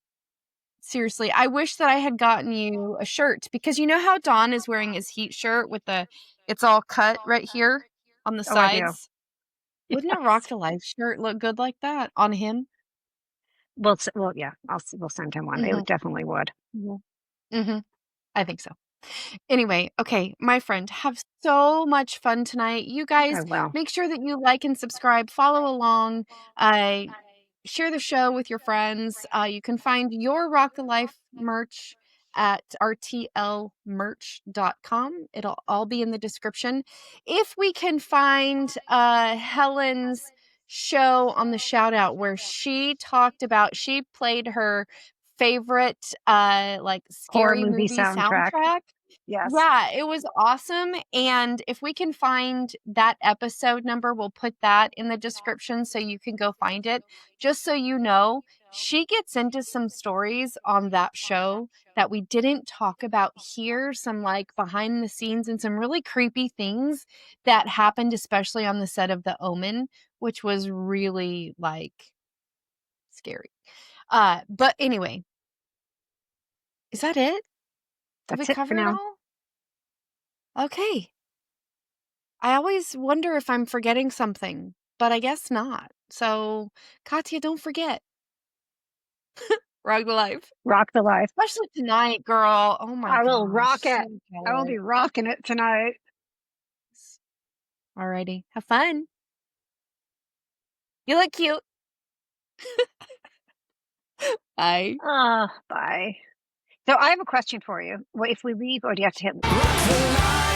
Seriously, I wish that I had gotten you a shirt, because you know how Don is wearing his Heat shirt with it's all cut right here on the sides? Wouldn't a Rock the Life shirt look good like that on him? Well, yeah, we'll send him one. It definitely would. I think so. Anyway, okay, my friend, have so much fun tonight. You guys, make sure that you like and subscribe, follow along, share the show with your friends. You can find your Rock the Life merch at rtlmerch.com. It'll all be in the description. If we can find Helen's show on the shout out where she played her favorite like Horror scary movie movie soundtrack. Yes. Yeah, it was awesome. And if we can find that episode number, we'll put that in the description so you can go find it. Just so you know, she gets into some stories on that show that we didn't talk about here, some like behind the scenes and some really creepy things that happened, especially on the set of The Omen, which was really like scary. But anyway, is that it? Did we That's it for cover it now. all? Okay. I always wonder if I'm forgetting something, but I guess not. So, Katya, don't forget. Rock the life. Rock the life. Especially tonight, girl. Oh my I will rock gosh. it. So I will be rocking it tonight. jealous. Alrighty. Have fun. You look cute. Bye. Bye. So I have a question for you. If we leave, or do you have to hit?